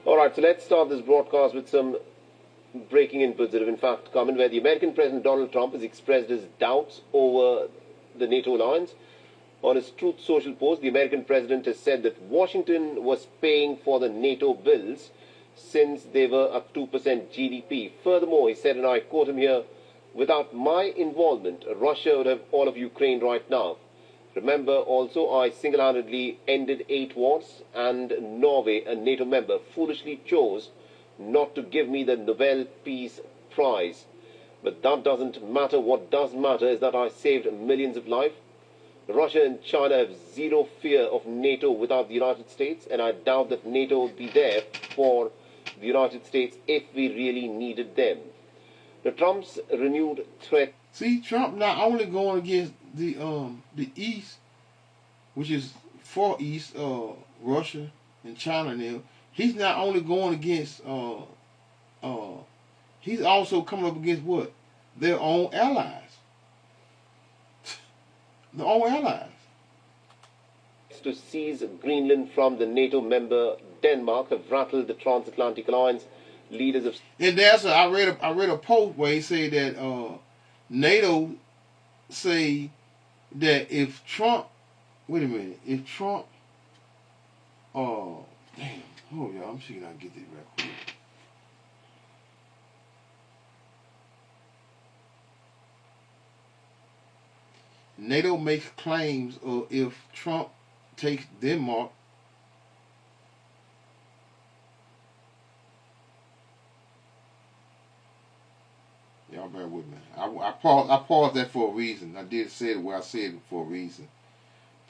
Alright, so let's start this broadcast with some breaking inputs that have in fact come in, where the American President Donald Trump has expressed his doubts over the NATO alliance. On his Truth Social post, the American president has said that Washington was paying for the NATO bills since they were at 2% GDP. Furthermore, he said, and I quote him here, "Without my involvement, Russia would have all of Ukraine right now. Remember also, I single-handedly ended 8 wars, and Norway, a NATO member, foolishly chose not to give me the Nobel Peace Prize. But that doesn't matter. What does matter is that I saved millions of lives. Russia and China have zero fear of NATO without the United States, and I doubt that NATO would be there for the United States if we really needed them." Now, Trump's renewed threat. See, Trump not only going against the East, which is Far East, Russia and China now. He's not only going against he's also coming up against what? Their own allies. Their own allies. To seize Greenland from the NATO member Denmark have rattled the transatlantic alliance leaders of. And that's I read a post where he said that NATO say that if Trump, wait a minute, if Trump, damn, hold y'all, I'm seeing I can get this right quick. NATO makes claims of if Trump takes Denmark, y'all bear with me. I paused that for a reason. I did say it where I said it for a reason.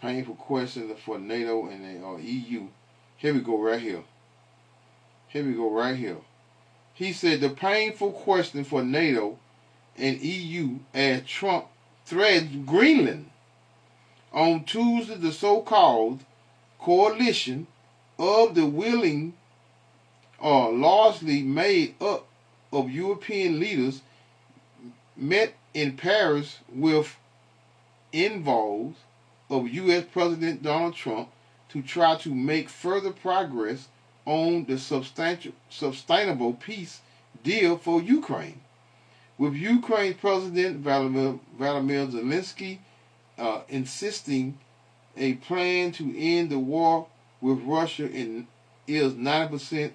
Painful question for NATO and the EU. Here we go right here. Here we go right here. He said the painful question for NATO and EU as Trump threatens Greenland. On Tuesday, the so-called coalition of the willing largely made up of European leaders met in Paris with envoys of U.S. President Donald Trump to try to make further progress on the sustainable peace deal for Ukraine. With Ukraine President Vladimir Zelensky insisting a plan to end the war with Russia is 90%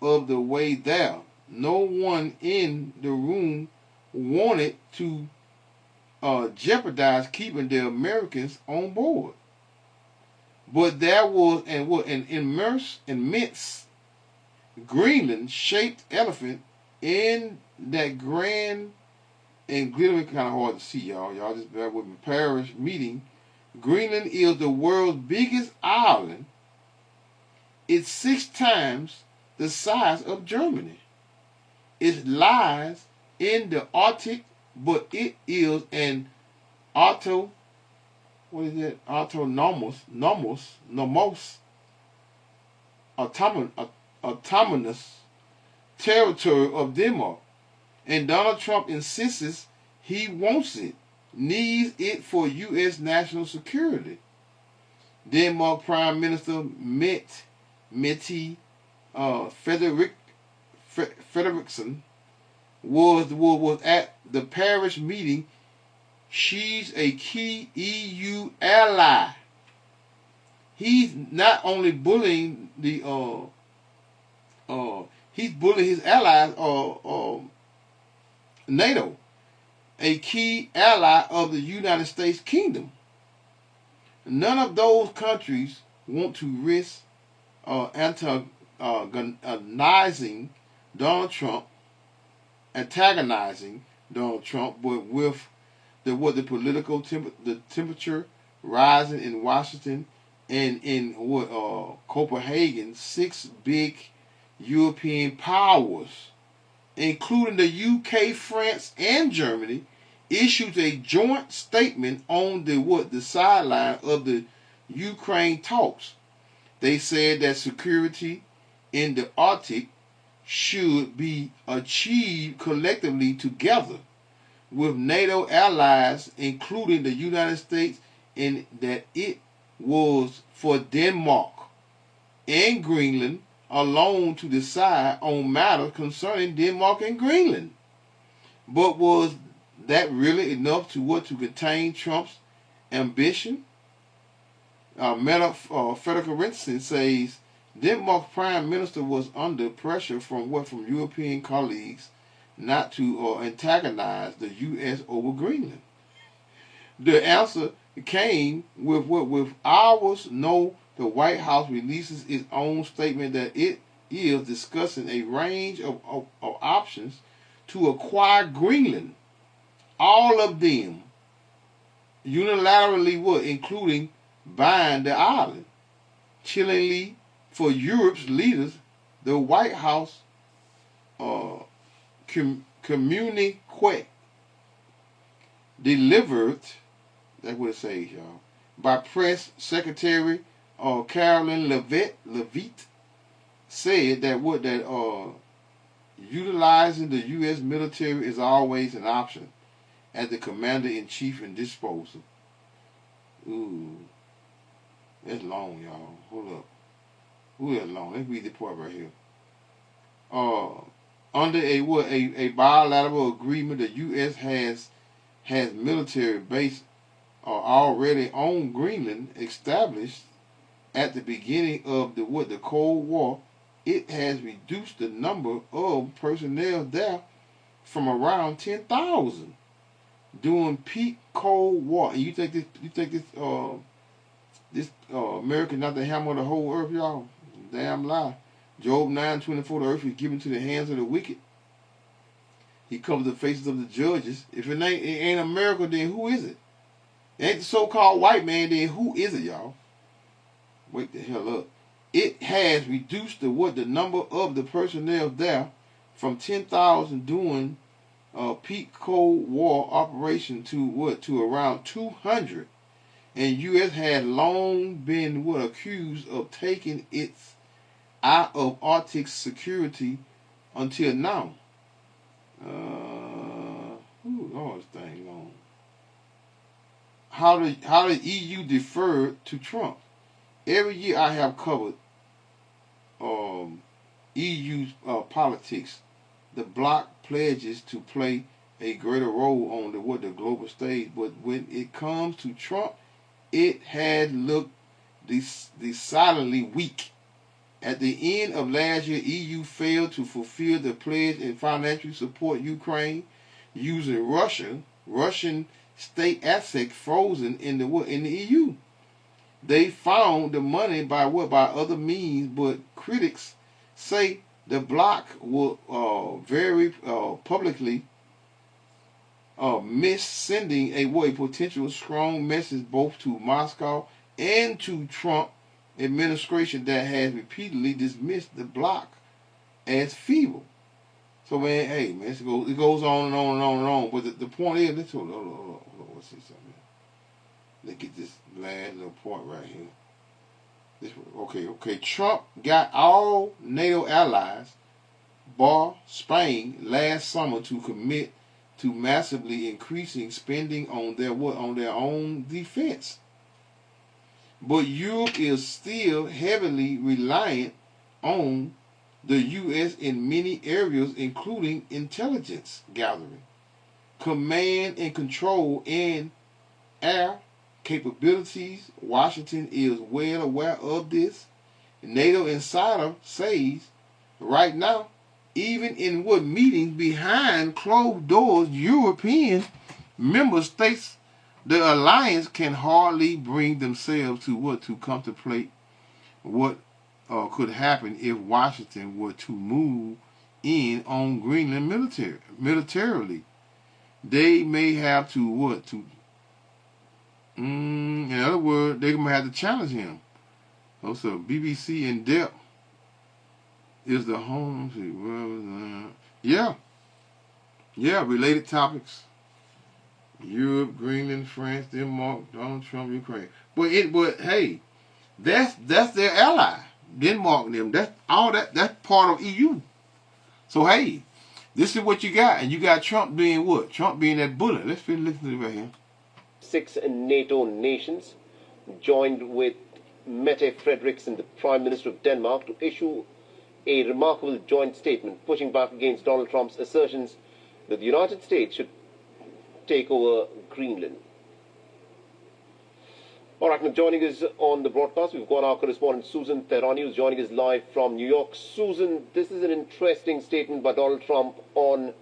of the way there. No one in the room wanted to jeopardize keeping the Americans on board. But there was an immense Greenland-shaped elephant in that grand and glittering, kind of hard to see, y'all. Y'all just bear with me. Paris meeting Greenland is the world's biggest island. It's 6 times the size of Germany. It lies in the Arctic, but it is an autonomous territory of Denmark. And Donald Trump insists he wants it, needs it for U.S. national security. Denmark Prime Minister Mette Frederiksen was at the Paris meeting. She's a key EU ally. He's not only bullying he's bullying his allies, NATO, a key ally of the United States Kingdom. None of those countries want to risk antagonizing Donald Trump, but with the political temperature rising in Washington and in Copenhagen, 6 big European powers, including the UK, France, and Germany, issued a joint statement on the sideline of the Ukraine talks. They said that security in the Arctic should be achieved collectively together with NATO allies, including the United States, and that it was for Denmark and Greenland alone to decide on matters concerning Denmark and Greenland. But was that really enough to contain Trump's ambition? Mette Frederiksen says Denmark's prime minister was under pressure from European colleagues not to antagonize the U.S. over Greenland. The answer came with hours. No, the White House releases its own statement that it is discussing a range of options to acquire Greenland. All of them unilaterally including buying the island. Chillingly for Europe's leaders, the White House communique delivered, that's what it says, y'all, by Press Secretary Caroline Levitt said that utilizing the U.S. military is always an option as the commander-in-chief and disposal. Ooh, that's long, y'all. Hold up. Ooh, that's long. Let's read the part right here. Under a bilateral agreement, the U.S. has military base already on Greenland established at the beginning of the Cold War. It has reduced the number of personnel there from around 10,000 during peak Cold War. And you think this America not the hammer of the whole earth, y'all? Damn lie. Job 9:24, the earth is given to the hands of the wicked. He covers the faces of the judges. If it ain't America, then who is it? It ain't the so-called white man, then who is it, y'all? Wake the hell up. It has reduced the number of the personnel there from 10,000 during peak Cold War operation to around 200. And U.S. had long been accused of taking its out of Arctic security until now. This thing long. How the EU deferred to Trump? Every year I have covered EU politics. The bloc pledges to play a greater role on the global stage, but when it comes to Trump, it had looked decidedly weak. At the end of last year, EU failed to fulfill the pledge and financially support Ukraine using Russian state assets frozen in the EU. They found the money by other means, but critics say the bloc will very publicly missed sending a potential strong message both to Moscow and to Trump administration that has repeatedly dismissed the bloc as feeble. So man, hey man, it goes on and on and on and on. But the point is, let's hold on, let's see something. Let's get this last little point right here. Okay. Trump got all NATO allies, bar Spain, last summer to commit to massively increasing spending on their own defense. But Europe is still heavily reliant on the U.S. in many areas, including intelligence gathering, command and control, and air capabilities. Washington is well aware of this. NATO insider says right now, even in meetings behind closed doors, European member states, the alliance can hardly bring themselves to contemplate what could happen if Washington were to move in on Greenland militarily. They may have to in other words, they're gonna have to challenge him. Also, BBC in depth is the home. Related topics. Europe, Greenland, France, Denmark, Donald Trump, Ukraine. But hey, that's their ally. Denmark and them. That's part of EU. So hey, this is what you got, and you got Trump being what? Trump being that bullet. Let's listen to it right here. 6 NATO nations joined with Mette Frederiksen, the Prime Minister of Denmark, to issue a remarkable joint statement pushing back against Donald Trump's assertions that the United States should take over Greenland. All right, now joining us on the broadcast, we've got our correspondent Susan Tehrani, who's joining us live from New York. Susan, this is an interesting statement by Donald Trump on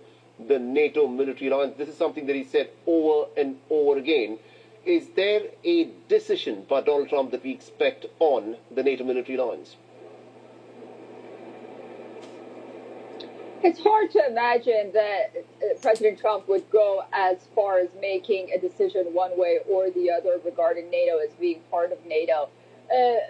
the NATO military alliance. This is something that he said over and over again. Is there a decision by Donald Trump that we expect on the NATO military alliance? It's hard to imagine that President Trump would go as far as making a decision one way or the other regarding NATO as being part of NATO. The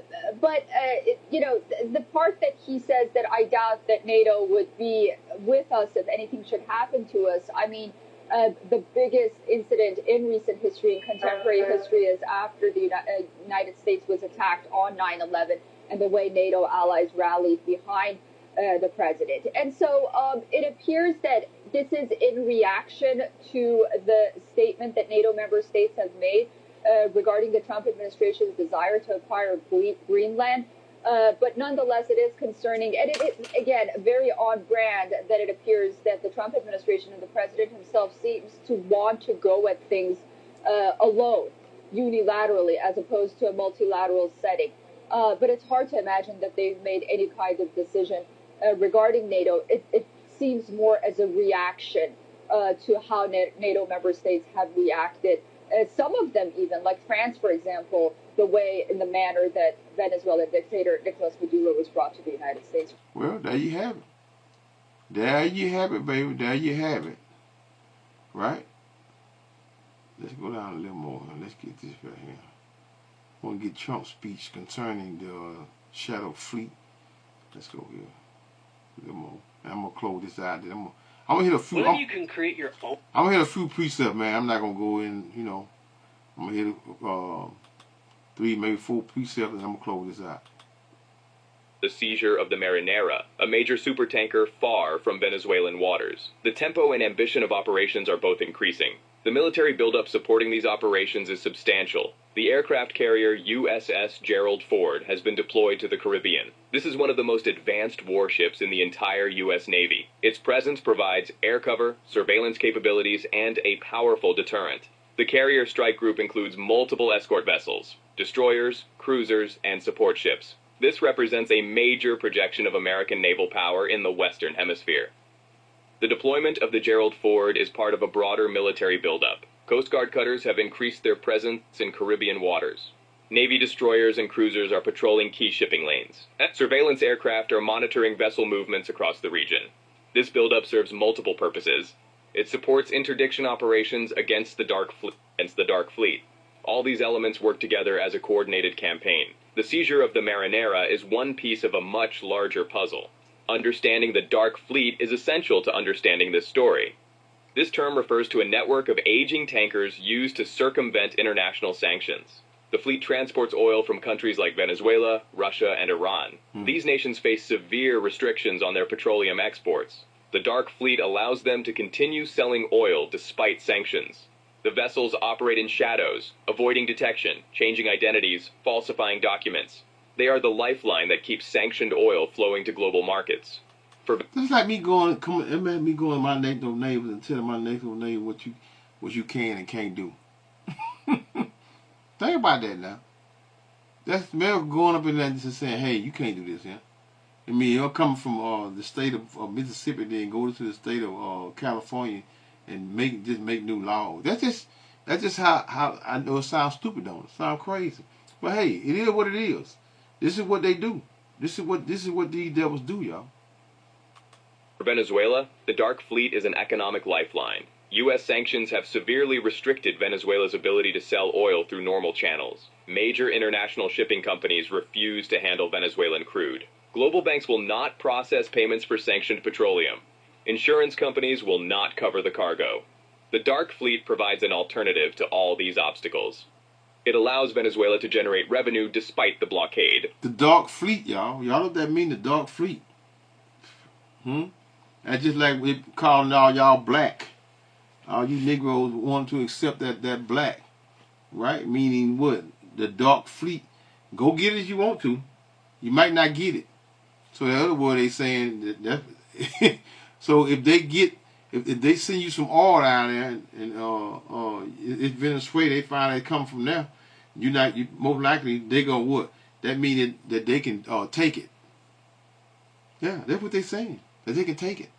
part that he says that I doubt that NATO would be with us if anything should happen to us, I mean, the biggest incident in recent history and contemporary history is after the United States was attacked on 9/11 and the way NATO allies rallied behind the president. And so it appears that this is in reaction to the statement that NATO member states have made regarding the Trump administration's desire to acquire Greenland. But nonetheless, it is concerning. And it is, again, very on brand that it appears that the Trump administration and the president himself seems to want to go at things alone, unilaterally, as opposed to a multilateral setting. But it's hard to imagine that they've made any kind of decision regarding NATO. It seems more as a reaction to how NATO member states have reacted. Some of them even, like France, for example, the way and the manner that Venezuelan dictator Nicolas Maduro was brought to the United States. Well, there you have it. There you have it, baby. There you have it. Right? Let's go down a little more. Let's get this right here. I want to get Trump's speech concerning the Shadow Fleet. Let's go here. A little more. And I'm going to close this out. I'm gonna hit a few. Well, you can create your own. I'm gonna hit a few precepts, man. I'm not gonna go in, I'm gonna hit 3, maybe 4 precepts, and I'm gonna close this out. The seizure of the Marinera, a major supertanker far from Venezuelan waters. The tempo and ambition of operations are both increasing. The military buildup supporting these operations is substantial. The aircraft carrier USS Gerald Ford has been deployed to the Caribbean. This is one of the most advanced warships in the entire U.S. Navy. Its presence provides air cover, surveillance capabilities, and a powerful deterrent. The carrier strike group includes multiple escort vessels, destroyers, cruisers, and support ships. This represents a major projection of American naval power in the Western Hemisphere. The deployment of the Gerald Ford is part of a broader military buildup. Coast Guard cutters have increased their presence in Caribbean waters. Navy destroyers and cruisers are patrolling key shipping lanes. Surveillance aircraft are monitoring vessel movements across the region. This buildup serves multiple purposes. It supports interdiction operations against the Dark Fleet. All these elements work together as a coordinated campaign. The seizure of the Marinera is one piece of a much larger puzzle. Understanding the Dark Fleet is essential to understanding this story. This term refers to a network of aging tankers used to circumvent international sanctions. The fleet transports oil from countries like Venezuela, Russia, and Iran. These nations face severe restrictions on their petroleum exports. The Dark Fleet allows them to continue selling oil despite sanctions. The vessels operate in shadows, avoiding detection, changing identities, falsifying documents. They are the lifeline that keeps sanctioned oil flowing to global markets. It's like me going to my next door neighbors and telling my next door neighbor what you can and can't do. Think about that now. That's America going up in there and just saying, hey, you can't do this, yeah? I mean, you're coming from the state of Mississippi, then go to the state of California and make new laws. That's just how I know it sounds stupid, don't it? It sounds crazy. But hey, it is what it is. This is what they do. This is what these devils do, y'all. For Venezuela, the Dark Fleet is an economic lifeline. U.S. sanctions have severely restricted Venezuela's ability to sell oil through normal channels. Major international shipping companies refuse to handle Venezuelan crude. Global banks will not process payments for sanctioned petroleum. Insurance companies will not cover the cargo. The Dark Fleet provides an alternative to all these obstacles. It allows Venezuela to generate revenue despite the blockade. The Dark Fleet, y'all. Y'all know what that mean, the Dark Fleet? That's just like we calling all y'all black. All you Negroes want to accept that black, right? Meaning what? The Dark Fleet. Go get it if you want to. You might not get it. So in other words, they saying that so if they send you some oil down there and it's Venezuela, they find it come from there. You most likely they gonna what? That means that they can take it. Yeah, that's what they saying. That they can take it.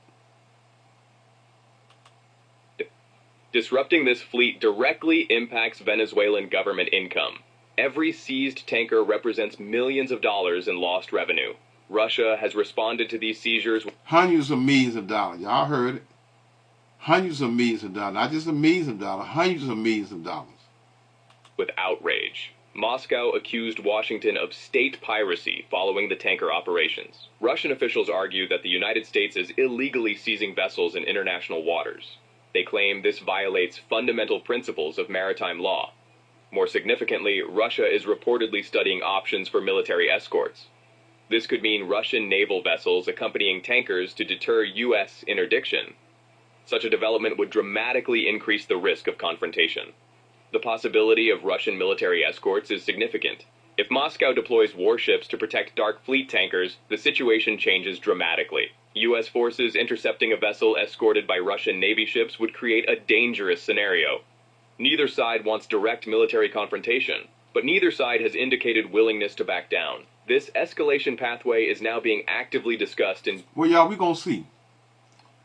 Disrupting this fleet directly impacts Venezuelan government income. Every seized tanker represents millions of dollars in lost revenue. Russia has responded to these seizures with hundreds of millions of dollars. Y'all heard it. Hundreds of millions of dollars. Not just millions of dollars, hundreds of millions of dollars. With outrage. Moscow accused Washington of state piracy following the tanker operations. Russian officials argue that the United States is illegally seizing vessels in international waters. They claim this violates fundamental principles of maritime law. More significantly, Russia is reportedly studying options for military escorts. This could mean Russian naval vessels accompanying tankers to deter U.S. interdiction. Such a development would dramatically increase the risk of confrontation. The possibility of Russian military escorts is significant. If Moscow deploys warships to protect Dark Fleet tankers, the situation changes dramatically. U.S. forces intercepting a vessel escorted by Russian Navy ships would create a dangerous scenario. Neither side wants direct military confrontation, but neither side has indicated willingness to back down. This escalation pathway is now being actively discussed in... Well, y'all, we're going to see.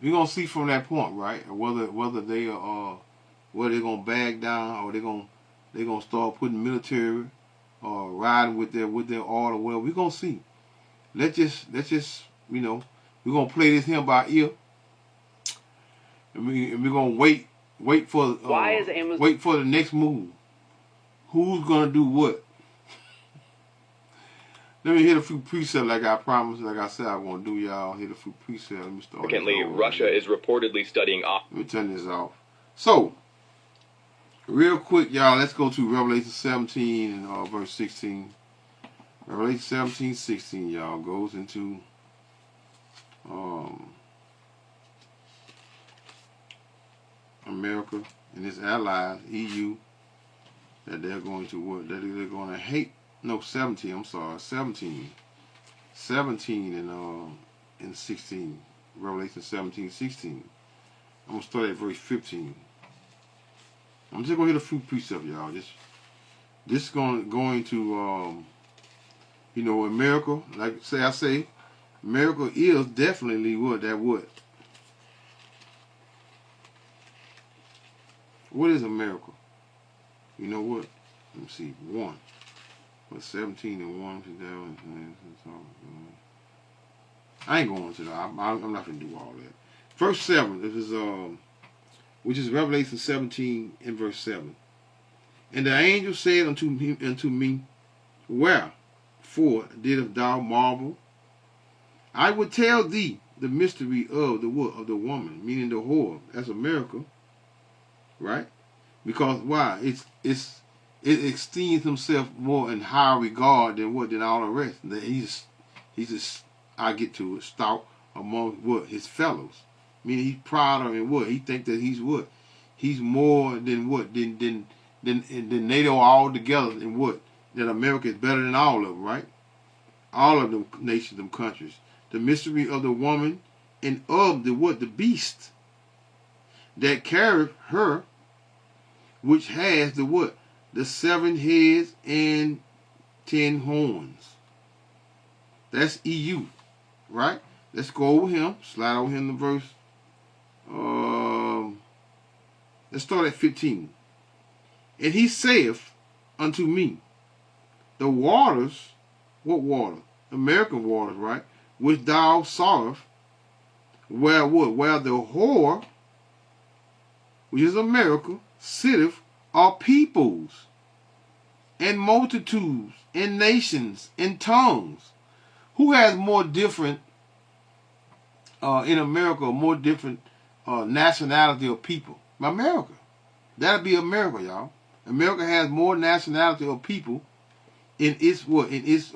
We're going to see from that point, right? Whether they are... whether they're going to back down or they're going to start putting military or riding with their order. Well, we're going to see. Let's just, you know, we're going to play this here by ear. And we're going to wait for the next move. Who's going to do what? Let me hit a few precepts like I promised, like I said I want to do, y'all. Hit a few precepts. Let me start. Secondly, Russia is reportedly studying... Let me turn this off. So, real quick, y'all, let's go to Revelation 17 and verse 16. Revelation 17, 16, y'all, goes into America and its allies, EU, that they're going to what? That they're going to hate. No, 17. I'm sorry, 17. 17 and 16. Revelation 17, 16. I'm gonna start at verse 15. I'm just gonna hit a few precepts, y'all. This is going to you know, America, like I say, America is definitely what? What is America? You know what? Let me see. 1. But 17 and 1. I ain't going to that. I'm not going to do all that. Verse 7. This is which is Revelation 17 and verse 7. And the angel said unto me, Wherefore didst thou marvel? I will tell thee the mystery of the woman, meaning the whore. That's a miracle, right? Because why? It esteems himself more in higher regard than all the rest. That he's just, I get to it, stout among his fellows. Meaning he's prouder in what? He think that he's what? He's more than than NATO all together, and what? That America is better than all of them, right? All of them nations, them countries. The mystery of the woman and of the what? The beast that carried her, which has the what? The 7 heads and 10 horns. That's EU, right? Let's go over him. Slide over him to verse. Let's start at 15. And he saith unto me, the waters, what water? American waters, right? Which thou sawest, where what? Where the whore, which is America, sitteth, are peoples, and multitudes, and nations, and tongues. Who has more different, in America, more different nationality of people? America. That'll be America, y'all. America has more nationality of people in its what? In its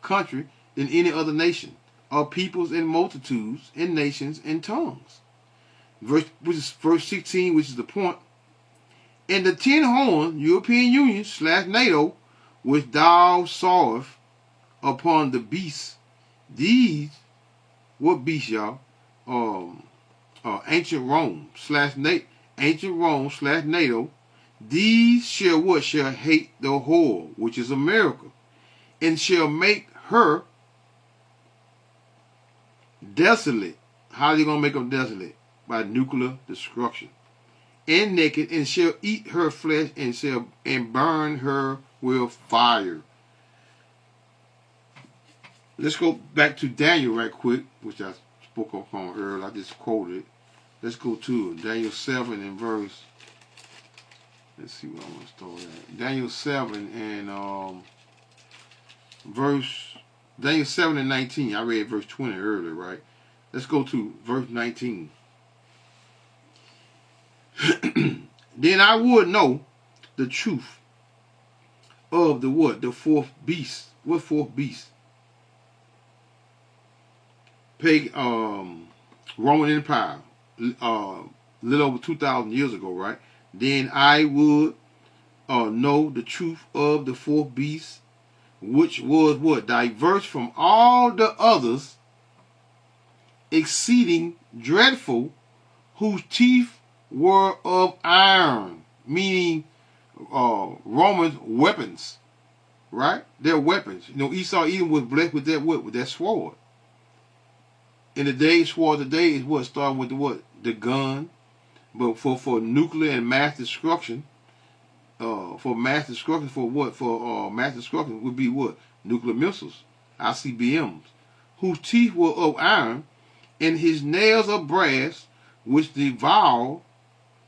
country than any other nation. Of peoples and multitudes and nations and tongues. Which is verse 16, which is the point. And the 10 horns, European Union / NATO, which thou sawest upon the beasts, these, what beasts, y'all? Ancient Rome / NATO, these shall what? Shall hate the whore, which is America, and shall make her desolate. How are you going to make them desolate? By nuclear destruction. And naked, and shall eat her flesh, and burn her with fire. Let's go back to Daniel right quick, which I spoke upon earlier. I just quoted it. Let's go to Daniel 7 and verse. Let's see what I want to start at. Daniel 7 and Daniel 7 and 19. I read verse 20 earlier, right? Let's go to verse 19. Then I would know the truth of the what? The fourth beast. What fourth beast? Roman Empire, little over 2,000 years ago, right? Then I would know the truth of the fourth beast, which was what? Diverse from all the others, exceeding dreadful, whose teeth were of iron, meaning Roman weapons, right? Their weapons. You know, Esau Edom was blessed with that what? With that sword. In the days, sword today is what? Starting with the what? The gun. But for nuclear and mass destruction, for mass destruction would be what? Nuclear missiles, ICBMs, whose teeth were of iron, and his nails of brass, which devour,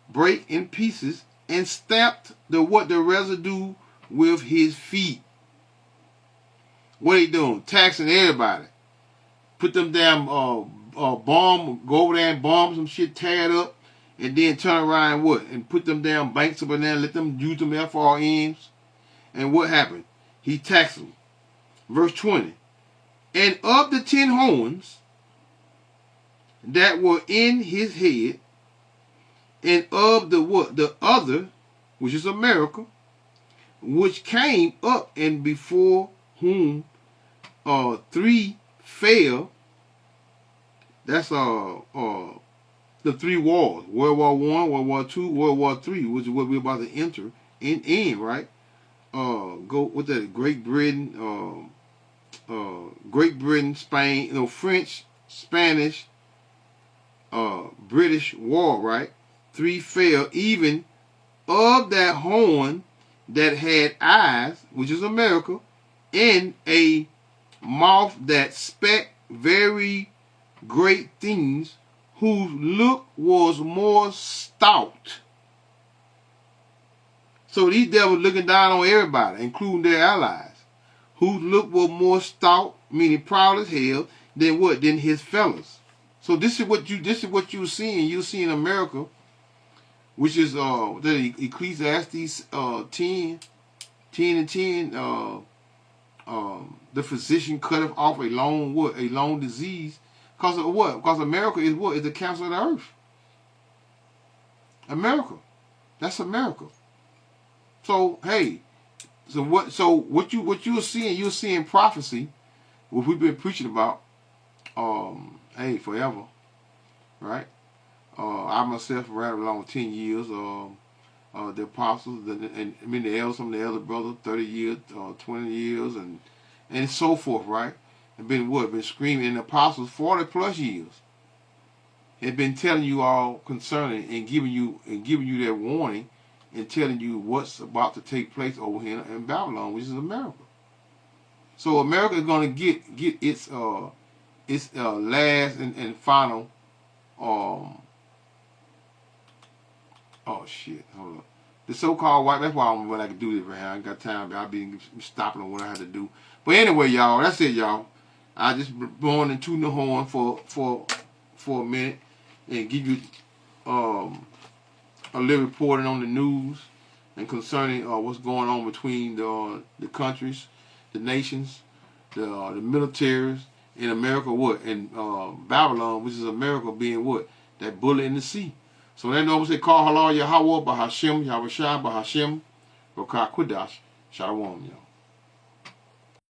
break in pieces, and stamped the residue with his feet. What he doing? Taxing everybody. Put them damn bomb, go over there and bomb some shit, tear it up, and then turn around and what? And put them damn banks up in there and let them use them FRNs. And what happened? He taxed them. Verse 20. And of the 10 horns that were in his head, and of the what? The other, which is America, which came up, and before whom 3 fell. That's the 3 wars: World War I, World War II, World War III, which is what we're about to enter in, right? Go with that Great Britain, Spain, French, Spanish, British war, right? 3 fell, even of that horn that had eyes, which is America, and a mouth that spake very great things, whose look was more stout. So these devils looking down on everybody, including their allies, whose look was more stout, meaning proud as hell, than what? Than his fellows. So this is what you're seeing. You're seeing America, which is the Ecclesiastes 10 and 10. The physician cutteth off a long disease. Because of what? Because America is what? Is the cancer of the earth. America. That's America. So hey, so what you're seeing prophecy, what we've been preaching about, hey, forever, right? I myself ran along 10 years. The apostles, the elders, some of the elder brothers, 30 years, 20 years, and so forth, right? And been screaming, and the apostles 40 plus years had been telling you all concerning and giving you that warning and telling you what's about to take place over here in Babylon, which is America. So America is going to get its last and final oh shit, hold up. The so-called white, that's why I'm when I can do this right here. I ain't got time, but I'll be stopping on what I had to do. But anyway, y'all, that's it, y'all. I just blowing and tooting the horn for a minute and give you a little reporting on the news and concerning what's going on between the countries, the nations, the militaries in America, what? And Babylon, which is America being what? That bullet in the sea. So they know what they call Halal Yahweh, Bahashem, Yahweh Shah, Bahashem, Rokah Qudash, Shalom, y'all.